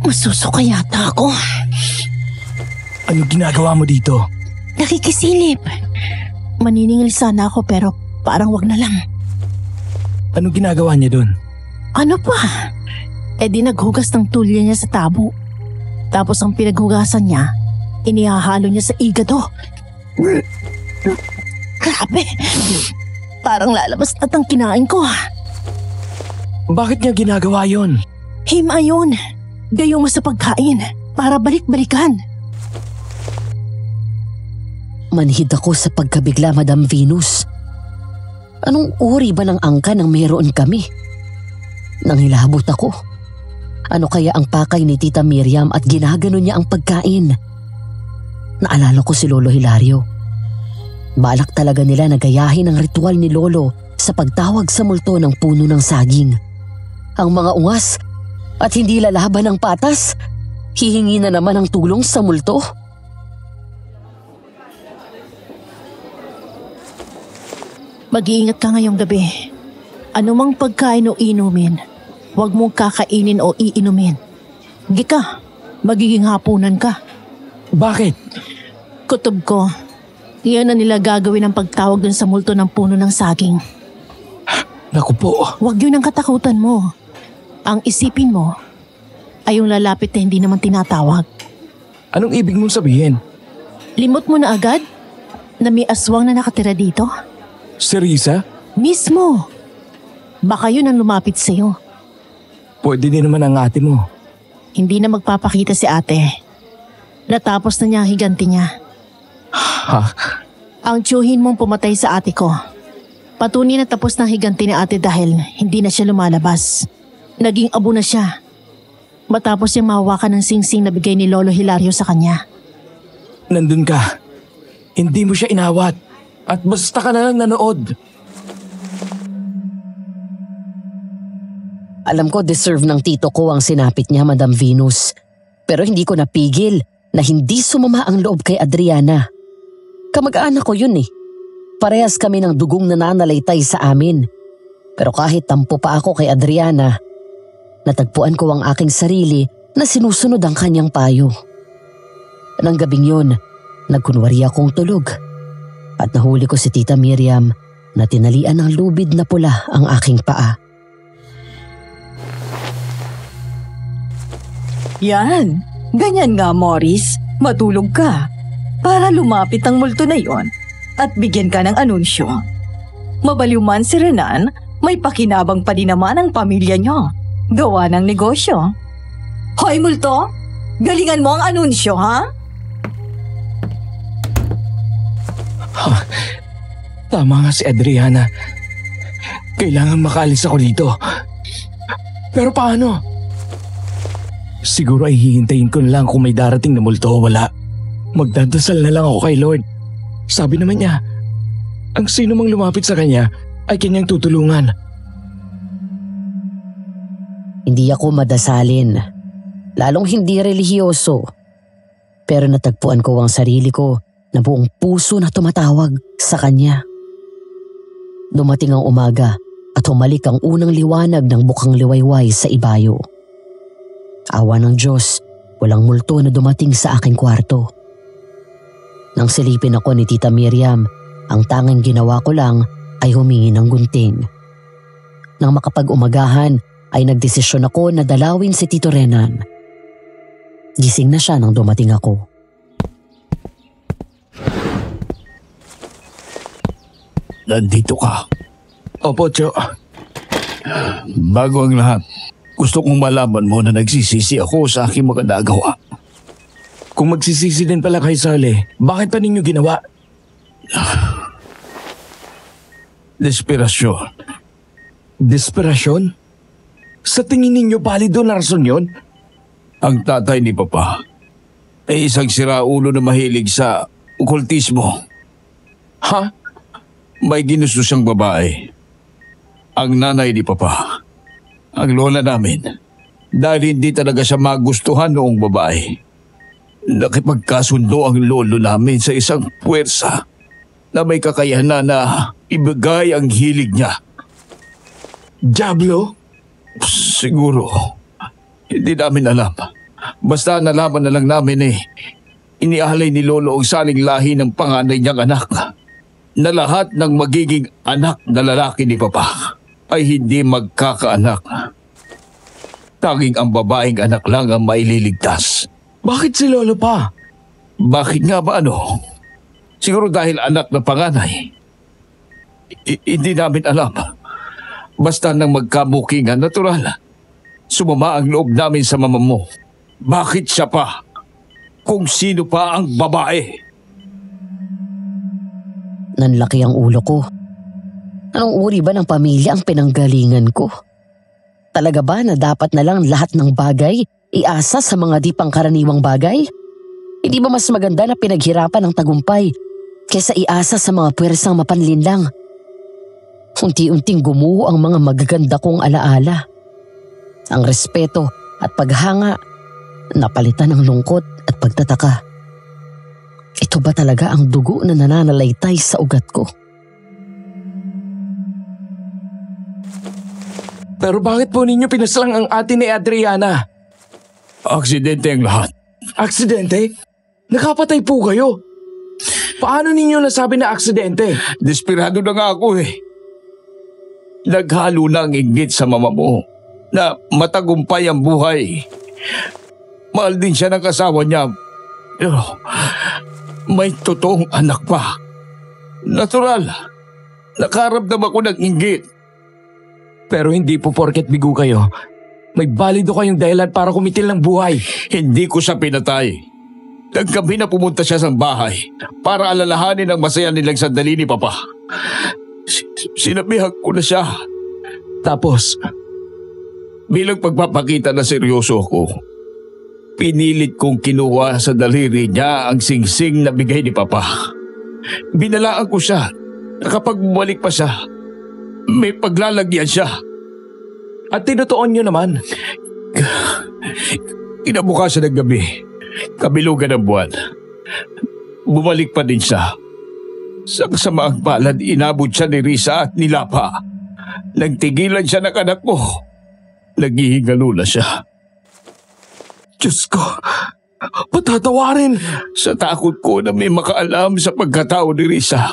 [SPEAKER 7] Masusuka yata ako.
[SPEAKER 2] Ano ginagawa mo dito?
[SPEAKER 7] Nakikisilip. Maniningil sana ako pero parang wag na lang.
[SPEAKER 2] Ano ginagawa niya doon?
[SPEAKER 7] Ano pa? Eh di naghugas ng tulya niya sa tabo. Tapos ang pinaghugasan niya, inihahalo niya sa igado. Grabe! Parang lalabas na ang kinain ko.
[SPEAKER 2] Bakit niya ginagawa yon?
[SPEAKER 7] Hima yun. Gayong mo sa pagkain para balik-balikan.
[SPEAKER 4] Manhid ako sa pagkabigla, Madam Venus. Anong uri ba ng angka nang meron kami? Nanghilabot ako. Ano kaya ang pakay ni Tita Miriam at ginagano niya ang pagkain? Naalala ko si Lolo Hilario. Balak talaga nila na gayahin ang ritual ni Lolo sa pagtawag sa multo ng puno ng saging. Ang mga ungas at hindi lalaban ng patas, hihingi na naman ng tulong sa multo.
[SPEAKER 7] Mag-iingat ka ngayong gabi. Anumang pagkain o inumin, huwag mong kakainin o iinumin. Gika, magiging hapunan ka.
[SPEAKER 2] Bakit?
[SPEAKER 7] Kutob ko, iyan na nila gagawin ang pagtawag dun sa multo ng puno ng saging.
[SPEAKER 2] Naku po.
[SPEAKER 7] Huwag yun ang katakutan mo. Ang isipin mo ay yung lalapit na hindi naman tinatawag.
[SPEAKER 2] Anong ibig mong sabihin?
[SPEAKER 7] Limot mo na agad na may aswang na nakatira dito?
[SPEAKER 2] Si Risa?
[SPEAKER 7] Mismo. Baka yun ang lumapit sa'yo.
[SPEAKER 2] Pwede din naman ang ate mo.
[SPEAKER 7] Hindi na magpapakita si ate. Natapos na niya ang higanti niya.
[SPEAKER 2] Ha?
[SPEAKER 7] Ang tiyuhin mong pumatay sa ate ko. Patunay na tapos na ang higanti ni ate dahil hindi na siya lumalabas. Naging abo na siya. Matapos siyang mahawakan ng singsing na bigay ni Lolo Hilario sa kanya.
[SPEAKER 2] Nandun ka. Hindi mo siya inawat. At basta ka na lang nanood.
[SPEAKER 4] Alam ko deserve ng tito ko ang sinapit niya, Madam Venus. Pero hindi ko napigil na hindi sumama ang loob kay Adriana. Kamag-anak ko yun eh. Parehas kami ng dugong nananalaytay sa amin. Pero kahit tampo pa ako kay Adriana, natagpuan ko ang aking sarili na sinusunod ang kanyang payo. Nang gabing yun, nagkunwari akong tulog. At nahuli ko si Tita Miriam na tinalian ng lubid na pula ang aking paa.
[SPEAKER 6] Yan. Ganyan nga, Morris. Matulog ka. Para lumapit ang multo na yon at bigyan ka ng anunsyo. Mabaliw man si Renan, may pakinabang pa din naman ang pamilya niyo. Gawa ng negosyo. Hoy, multo! Galingan mo ang anunsyo, ha?
[SPEAKER 2] Tama nga si Adriana. Kailangan makaalis ako dito. Pero paano? Siguro ay hihintayin ko na lang kung may darating na multo o wala. Magdadasal na lang ako kay Lord. Sabi naman niya, ang sino mang lumapit sa kanya ay kanyang tutulungan.
[SPEAKER 4] Hindi ako madasalin, lalong hindi relihiyoso. Pero natagpuan ko ang sarili ko na buong puso na tumatawag sa kanya. Dumating ang umaga at humalik ang unang liwanag ng bukang liwayway sa ibayo. Awa ng Diyos, walang multo na dumating sa aking kwarto. Nang silipin ako ni Tita Miriam, Ang tanging ginawa ko lang ay humingi ng gunting. Nang makapag-umagahan ay nagdesisyon ako na dalawin si Tito Renan. Gising na siya nang dumating ako.
[SPEAKER 5] Nandito ka.
[SPEAKER 2] Opo, Tio.
[SPEAKER 5] Bago ang lahat, gusto kong malaman mo na nagsisisi ako sa aking mga nagawa.
[SPEAKER 2] Kung magsisisi din pala kay Sally, bakit pa ninyo ginawa?
[SPEAKER 5] Desperasyon.
[SPEAKER 2] Desperasyon? Sa tingin ninyo balido na rason yun?
[SPEAKER 5] Ang tatay ni Papa ay isang siraulo na mahilig sa okultismo.
[SPEAKER 2] Ha?
[SPEAKER 5] May ginusto siyang babae. Ang nanay ni Papa, ang lola namin, dahil hindi talaga siya magustuhan noong babae. Nakipagkasundo ang lolo namin sa isang puwersa na may kakayahan na ibigay ang hilig niya.
[SPEAKER 2] Diablo?
[SPEAKER 5] Siguro. Hindi namin alam. Basta nalaman na lang namin inialay ni Lolo ang saling lahi ng panganay niyang anak na lahat ng magiging anak na lalaki ni Papa ay hindi magkakaanak. Tanging ang babaeng anak lang ang maililigtas.
[SPEAKER 2] Bakit si Lolo pa?
[SPEAKER 5] Bakit nga ba ano? Siguro dahil anak na panganay. Hindi namin alam. Basta nang magkabukingan, natural. Sumama ang loob namin sa mama mo. Bakit siya pa? Kung sino pa ang babae?
[SPEAKER 4] Nanlaki ang ulo ko. Anong uri ba ng pamilya ang pinanggalingan ko? Talaga ba na dapat na lang lahat ng bagay iasa sa mga di pangkaraniwang bagay? Hindi ba mas maganda na pinaghirapan ng tagumpay kaysa iasa sa mga puwersang mapanlinlang? Unti-unting gumuho ang mga magaganda kong alaala. Ang respeto at paghanga napalitan ng lungkot at pagtataka. Ito ba talaga ang dugo na nananalaytay sa ugat ko?
[SPEAKER 2] Pero bakit po ninyo pinaslang ang ate ni Adriana?
[SPEAKER 5] Aksidente ang lahat.
[SPEAKER 2] Aksidente? Nakapatay po kayo. Paano ninyo nasabi na aksidente?
[SPEAKER 5] Desperado na nga ako Naghalo na ang inggit sa mama mo na matagumpay ang buhay. Mahal din siya ng asawa niya. Pero may totoong anak pa. Natural. Nakaramdam ako ng inggit.
[SPEAKER 2] Pero hindi po porket bigo kayo. May balido kayong dahilan para kumitil ng buhay.
[SPEAKER 5] Hindi ko siya pinatay. Naggabi na pumunta siya sa bahay para alalahanin ang masaya nilang sandali ni Papa. Sinabihan ko na siya.
[SPEAKER 2] Tapos,
[SPEAKER 5] bilang pagpapakita na seryoso ako, pinilit kong kinuha sa daliri niya ang singsing na bigay ni Papa. Binalaan ko siya na kapag bumalik pa siya, may paglalagyan siya.
[SPEAKER 2] at tinutuon nyo naman.
[SPEAKER 5] Kinabukasan ng gabi, kabilugan ng buwan, bumalik pa din siya. Sa kasamaang palad, inabot siya ni Risa at ni Lapa. Nagtigilan siya ng anak ko. Naghihingalo na siya.
[SPEAKER 2] Diyos ko, patatawarin.
[SPEAKER 5] Sa takot ko na may makaalam sa pagkatao ni Risa,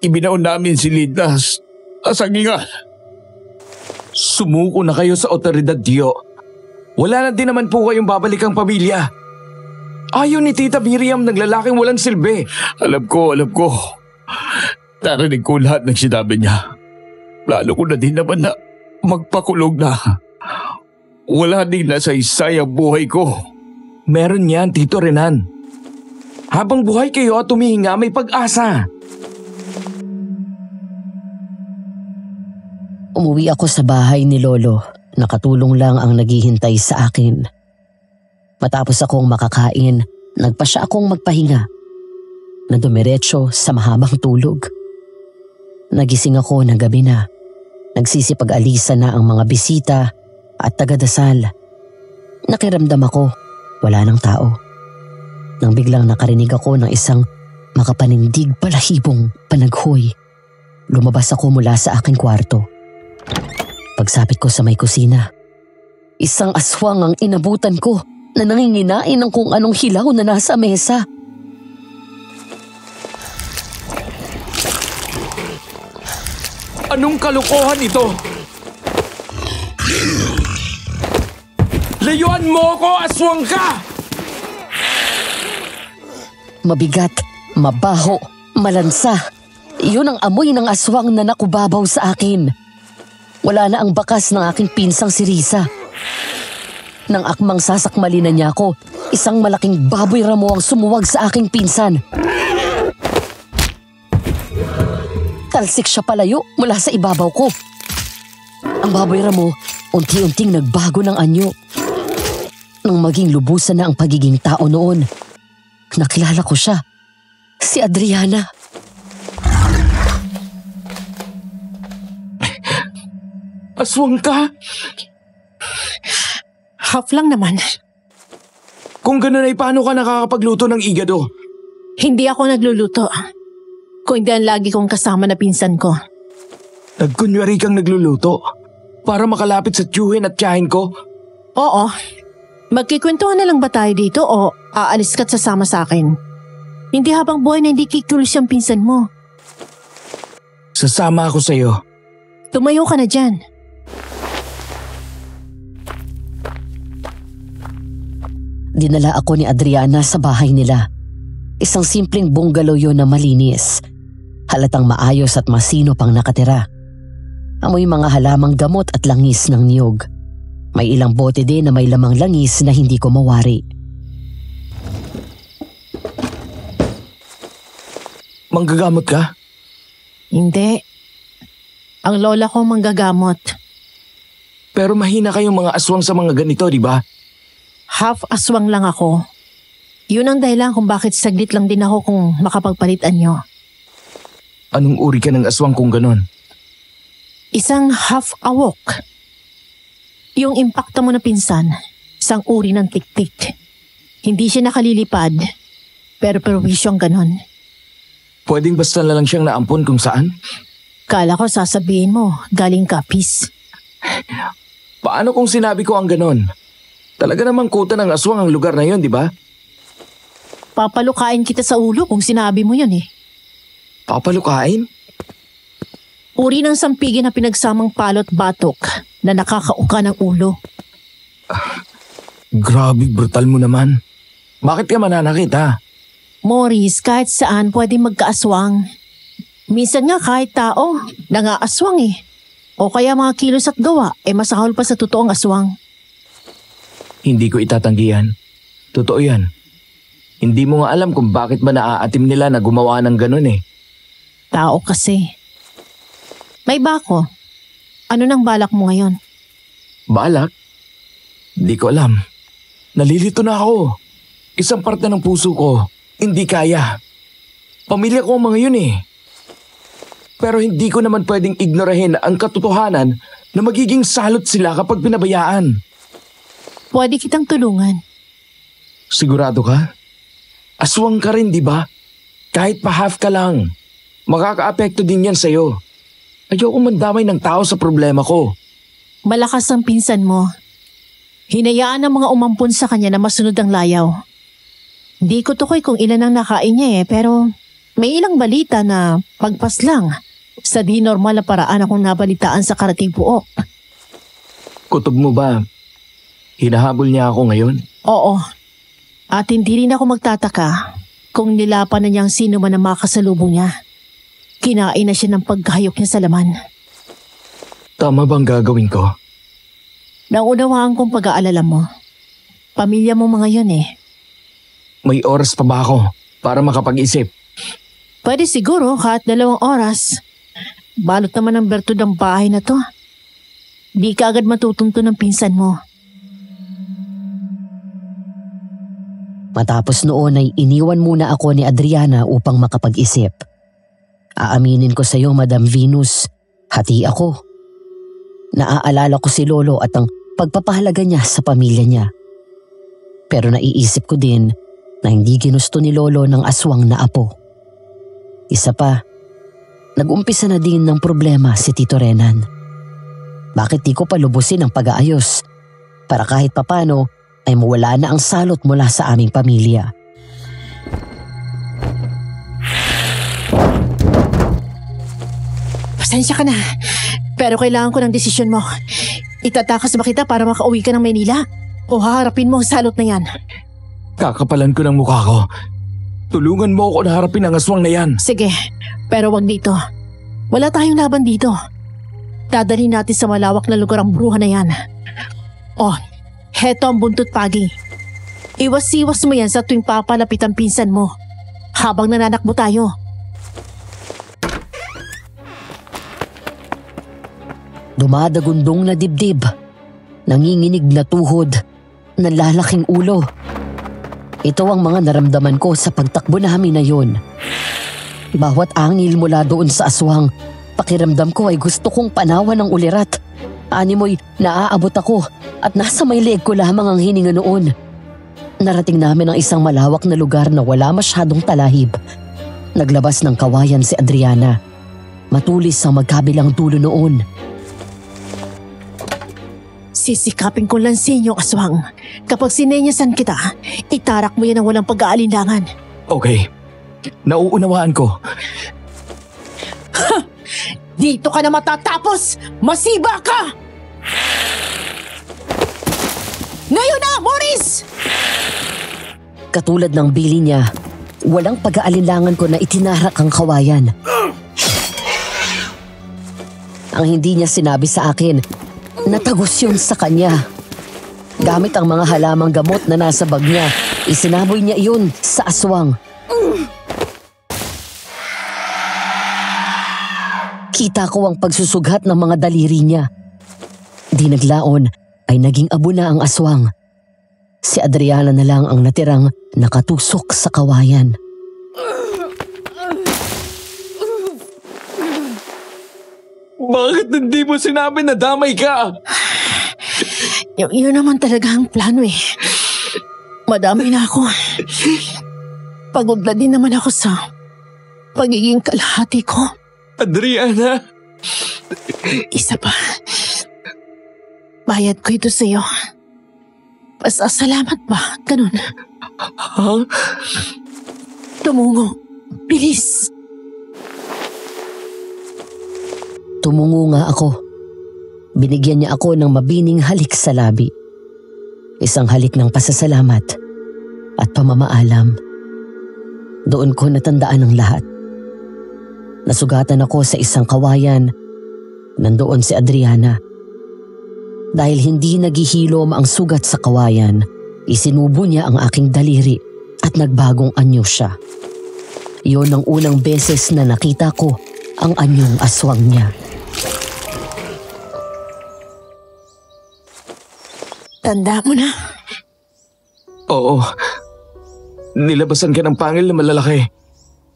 [SPEAKER 5] ibinaon namin si Linda sa sangingan.
[SPEAKER 2] Sumuko na kayo sa otoridad, Dio. Wala na din naman po kayong babalikang pamilya. Ayaw ni Tita Miriam ng lalaking walang silbi.
[SPEAKER 5] Alam ko. Narinig ko lahat ng sinabi niya. Plano ko na din naman na magpakulong na. Wala din nasa isay ang buhay ko.
[SPEAKER 2] Meron yan, Tito Renan. Habang buhay kayo at tumihinga, may pag-asa.
[SPEAKER 4] Umuwi ako sa bahay ni Lolo. Nakatulong lang ang naghihintay sa akin. Matapos akong makakain, nagpa siya akong magpahinga. Na dumiretso sa mahabang tulog. Nagising ako na gabi na. Nagsisipag-alisa na ang mga bisita at taga-dasal. Nakiramdam ako, wala ng tao. Nang biglang nakarinig ako ng isang makapanindig palahibong panaghoy. Lumabas ako mula sa aking kwarto. Pagsapit ko sa may kusina, isang aswang ang inabutan ko na nanginginain ng kung anong hilaw na nasa mesa.
[SPEAKER 2] Anong kalokohan ito? Layuan mo ko, aswang ka!
[SPEAKER 4] Mabigat, mabaho, malansa. Iyon ang amoy ng aswang na nakubabaw sa akin. Wala na ang bakas ng aking pinsang si Risa. Nang akmang sasakmali na niya ako, isang malaking baboy ramo ang sumuwag sa aking pinsan. Talsik siya palayo mula sa ibabaw ko. Ang baboy ramo, unti-unting nagbago ng anyo. Nang maging lubusan na ang pagiging tao noon, nakilala ko siya, si Adriana.
[SPEAKER 2] Aswang ka?
[SPEAKER 7] Half lang naman.
[SPEAKER 2] Kung ganun ay paano ka nakakapagluto ng igado?
[SPEAKER 7] Hindi ako nagluluto. Kung hindi ang lagi kong kasama na pinsan ko.
[SPEAKER 2] Nagkunwari kang nagluluto para makalapit sa tiyuhin at tiyahin ko?
[SPEAKER 7] Oo. Magkikwentuhan na lang ba tayo dito o aalis ka't sasama sa akin? Hindi habang buhay na hindi kikulos yung pinsan mo.
[SPEAKER 2] Sasama ako sa'yo.
[SPEAKER 7] Tumayo ka na dyan.
[SPEAKER 4] Dinala ako ni Adriana sa bahay nila. Isang simpleng bungalow yun na malinis. Halatang maayos at masino pang nakatira. Amoy mga halamang gamot at langis ng niyog. May ilang bote din na may lamang langis na hindi ko mawari.
[SPEAKER 2] Manggagamot ka?
[SPEAKER 7] Hindi. Ang lola ko manggagamot.
[SPEAKER 2] Pero mahina kayong mga aswang sa mga ganito, di ba?
[SPEAKER 7] Half aswang lang ako. Yun ang dahilan kung bakit saglit lang din ako kung makapagpalitan nyo.
[SPEAKER 2] Anong uri ka ng aswang kung ganon?
[SPEAKER 7] Isang half awok. Yung impacta mo na pinsan, isang uri ng tiktik. Hindi siya nakalilipad, pero perwisyong ganon.
[SPEAKER 2] Pwedeng basta na lang siyang naampon kung saan?
[SPEAKER 7] Kala ko sasabihin mo, galing kapis.
[SPEAKER 2] Paano kung sinabi ko ang ganon? Talaga namang kuta ng aswang ang lugar na yun, di ba?
[SPEAKER 7] Papalukain kita sa ulo kung sinabi mo yun eh.
[SPEAKER 2] Papalukain?
[SPEAKER 7] Uri ng sampigin na pinagsamang palot batok na nakakauka ng ulo.
[SPEAKER 2] Grabe, brutal mo naman. Bakit ka mananakit ha?
[SPEAKER 7] Morris, kahit saan pwede magkaaswang. Minsan nga kahit tao, nangaaswang eh. O kaya mga kilos at gawa, masahol pa sa totoong aswang.
[SPEAKER 2] Hindi ko itatanggihan. Totoo yan. Hindi mo nga alam kung bakit ba naaatim nila na gumawa ng ganun eh.
[SPEAKER 7] Tao kasi. May bako. Ano nang balak mo ngayon?
[SPEAKER 2] Balak? Di ko alam. Nalilito na ako. Isang parte ng puso ko, hindi kaya. Pamilya ko ang mga yun eh. Pero hindi ko naman pwedeng ignorahin ang katotohanan na magiging salot sila kapag pinabayaan.
[SPEAKER 7] Pwede kitang tulungan.
[SPEAKER 2] Sigurado ka? Aswang ka rin, di ba? Kahit pa half ka lang. Makaka-apekto din yan sa'yo. Ayoko mandamay ng tao sa problema ko.
[SPEAKER 7] Malakas ang pinsan mo. Hinayaan ng mga umampun sa kanya na masunod ang layaw. Hindi ko tukoy kung ilan ang nakain niya pero may ilang balita na pagpas lang sa di normal na paraan akong nabalitaan sa karating puok.
[SPEAKER 2] Kutob mo ba? Hinahabol niya ako ngayon?
[SPEAKER 7] Oo. At hindi rin ako magtataka kung nilapan na niyang sino man ang makasalubong niya. Kinain na siya ng pagkahayok niya sa laman.
[SPEAKER 2] Tama bang gagawin ko?
[SPEAKER 7] Naunawaan kong pag-aalala mo. Pamilya mo mga yun eh.
[SPEAKER 2] May oras pa ba ako para makapag-isip?
[SPEAKER 7] Pwede siguro kahit 2 oras. Balot naman ang bertud ang bahay na to. Di ka agad matutunto ng pinsan mo.
[SPEAKER 4] Matapos noon ay iniwan muna ako ni Adriana upang makapag-isip. Aaminin ko sa iyo, Madam Venus, hati ako. Naaalala ko si Lolo at ang pagpapahalaga niya sa pamilya niya. Pero naiisip ko din na hindi ginusto ni Lolo ng aswang na apo. Isa pa, nag-umpisa na din ng problema si Tito Renan. Bakit di ko pa lubusin ang pag-aayos para kahit papano ay mawala na ang salot mula sa aming pamilya.
[SPEAKER 7] Pasensya ka na. Pero kailangan ko ng desisyon mo. Itatakas ba kita para makauwi ka ng Maynila? O haharapin mo ang salot na yan?
[SPEAKER 2] Kakapalan ko ng mukha ko. Tulungan mo ako na harapin ang aswang na yan.
[SPEAKER 7] Sige, pero wag dito. Wala tayong laban dito. Dadalhin natin sa malawak na lugar ang bruha na yan. Oh, heto ang buntot pagi. Iwas-iwas mo yan sa tuwing papalapit ang pinsan mo. Habang nananakbo tayo.
[SPEAKER 4] Dumadagundong na dibdib, nanginginig na tuhod, nalalaking ulo. Ito ang mga naramdaman ko sa pagtakbo namin na yun. Bawat angil mula doon sa aswang, pakiramdam ko ay gusto kong panawan ng ulirat. Animoy, naaabot ako at nasa may leeg ko lamang ang hininga noon. Narating namin ang isang malawak na lugar na wala masyadong talahib. Naglabas ng kawayan si Adriana. Matulis ang magkabilang dulo noon.
[SPEAKER 7] Sisikapin ko lansin yung aswang. Kapag sinenyasan kita, itarak mo yan ng walang pag-aalinlangan.
[SPEAKER 2] Okay, nauunawaan ko.
[SPEAKER 7] Dito ka na matatapos! Masiba ka! Ngayon na, Morris!
[SPEAKER 4] Katulad ng bili niya, walang pag-aalinlangan ko na itinarak ang kawayan. Ang hindi niya sinabi sa akin, natagos yun sa kanya. Gamit ang mga halamang gamot na nasa bag niya, isinaboy niya iyon sa aswang. Kita ko ang pagsusughat ng mga daliri niya. Di naglaon ay naging abo na ang aswang. Si Adriana na lang ang natirang nakatusok sa kawayan.
[SPEAKER 2] Bakit hindi mo sinabi na damay ka?
[SPEAKER 7] Yun naman talaga ang plano eh. Madami na ako. Pagod na din naman ako sa pagiging kalahati ko.
[SPEAKER 2] Adriana!
[SPEAKER 7] Isa pa. Bayad ko ito sa'yo. Pasasalamat ba? Ganun.
[SPEAKER 2] Ha?
[SPEAKER 7] Tumungo. Bilis.
[SPEAKER 4] Tumungo nga ako. Binigyan niya ako ng mabining halik sa labi. Isang halik ng pasasalamat at pamamaalam. Doon ko natandaan ang lahat. Nasugatan ako sa isang kawayan. Nandoon si Adriana. Dahil hindi naghihilom ang sugat sa kawayan, isinubo niya ang aking daliri at nagbagong anyo siya. Iyon ang unang beses na nakita ko ang anyong aswang niya.
[SPEAKER 7] Tanda mo na.
[SPEAKER 2] Oo. Nilabasan ka ng pangil na malalaki.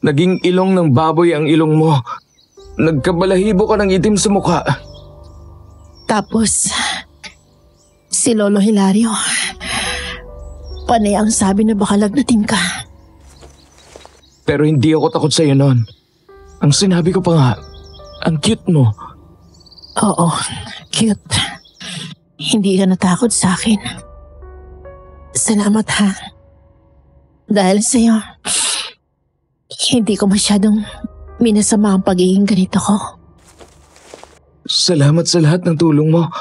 [SPEAKER 2] Naging ilong ng baboy ang ilong mo. Nagkabalahibo ka ng itim sa mukha.
[SPEAKER 7] Tapos, si Lolo Hilario. Panay ang sabi na baka lagnatin ka.
[SPEAKER 2] Pero hindi ako takot sa'yo noon. Ang sinabi ko pa nga, ang cute mo.
[SPEAKER 7] Oo, cute. Hindi ka natakot sa akin. Salamat ha. Dahil sa'yo, hindi ko masyadong minasama ang pagiging ganito ko.
[SPEAKER 2] Salamat sa lahat ng tulong mo.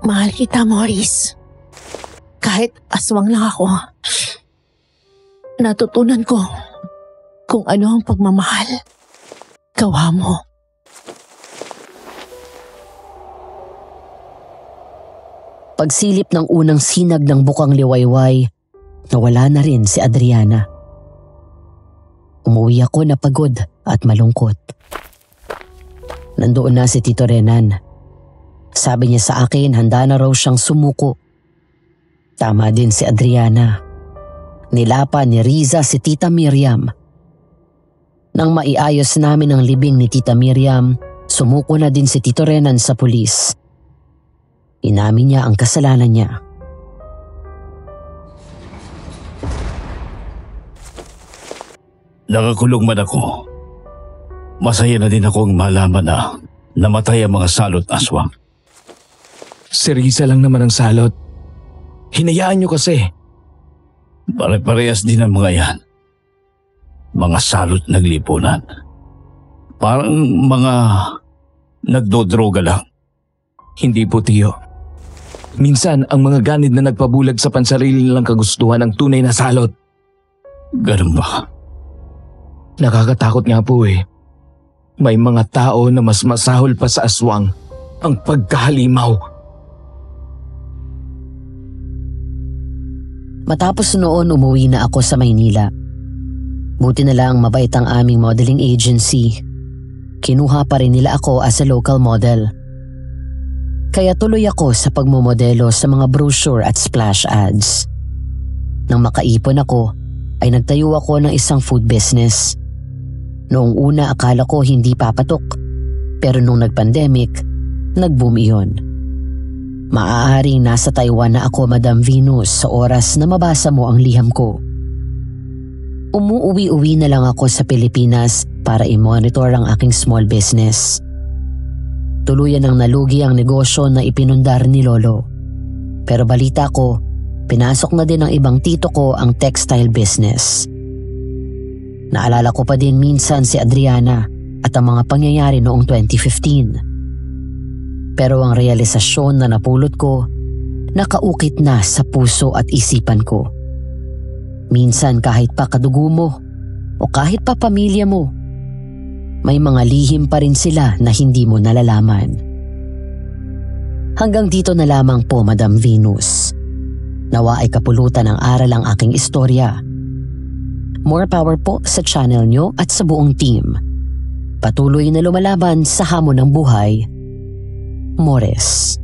[SPEAKER 7] Mahal kita, Morris. Kahit aswang lang ako, natutunan ko kung ano ang pagmamahal. Gawa mo.
[SPEAKER 4] Pagsilip ng unang sinag ng bukang liwayway, nawala na rin si Adriana. Umuwi ako na pagod at malungkot. Nandoon na si Tito Renan. Sabi niya sa akin handa na raw siyang sumuko. Tama din si Adriana. Nilapan ni Riza si Tita Miriam. Nang maiayos namin ang libing ni Tita Miriam, sumuko na din si Tito Renan sa pulis. Inamin niya ang kasalanan niya.
[SPEAKER 5] Nakakulong man ako. Masaya na din akong malaman na namatay ang mga salot aswang.
[SPEAKER 2] Si Riza lang naman ang salot. Hinayaan niyo kasi.
[SPEAKER 5] Pare-parehas din ang mga yan. Mga salot ng lipunan. Parang mga nagdodroga lang.
[SPEAKER 2] Hindi po, tiyo. Minsan, ang mga ganid na nagpabulag sa pansarili nilang kagustuhan ang tunay na salot.
[SPEAKER 5] Ganun ba?
[SPEAKER 2] Nakakatakot nga po eh. May mga tao na mas masahol pa sa aswang ang pagkahalimaw.
[SPEAKER 4] Matapos noon umuwi na ako sa Maynila. Buti na lang mabait ang aming modeling agency. Kinuha pa rin nila ako as a local model. Kaya tuloy ako sa pagmomodelo sa mga brochure at splash ads. Nang makaipon ako, ay nagtayo ako ng isang food business. Noong una akala ko hindi papatok, pero nung nag-pandemic, nag-boom iyon. Maaaring nasa Taiwan na ako, Madam Venus, sa oras na mabasa mo ang liham ko. Umuuwi-uwi na lang ako sa Pilipinas para i-monitor ang aking small business. Tuluyan ang nalugi ang negosyo na ipinundar ni Lolo. Pero balita ko, pinasok na din ng ibang tito ko ang textile business. Naalala ko pa din minsan si Adriana at ang mga pangyayari noong 2015. Pero ang realisasyon na napulot ko, nakaukit na sa puso at isipan ko. Minsan kahit pa kadugo mo o kahit pa pamilya mo, may mga lihim pa rin sila na hindi mo nalalaman. Hanggang dito na lamang po, Madam Venus. Nawa ay kapulutan ng aral ang aking istorya. More power po sa channel nyo at sa buong team. Patuloy na lumalaban sa hamon ng buhay. Morris.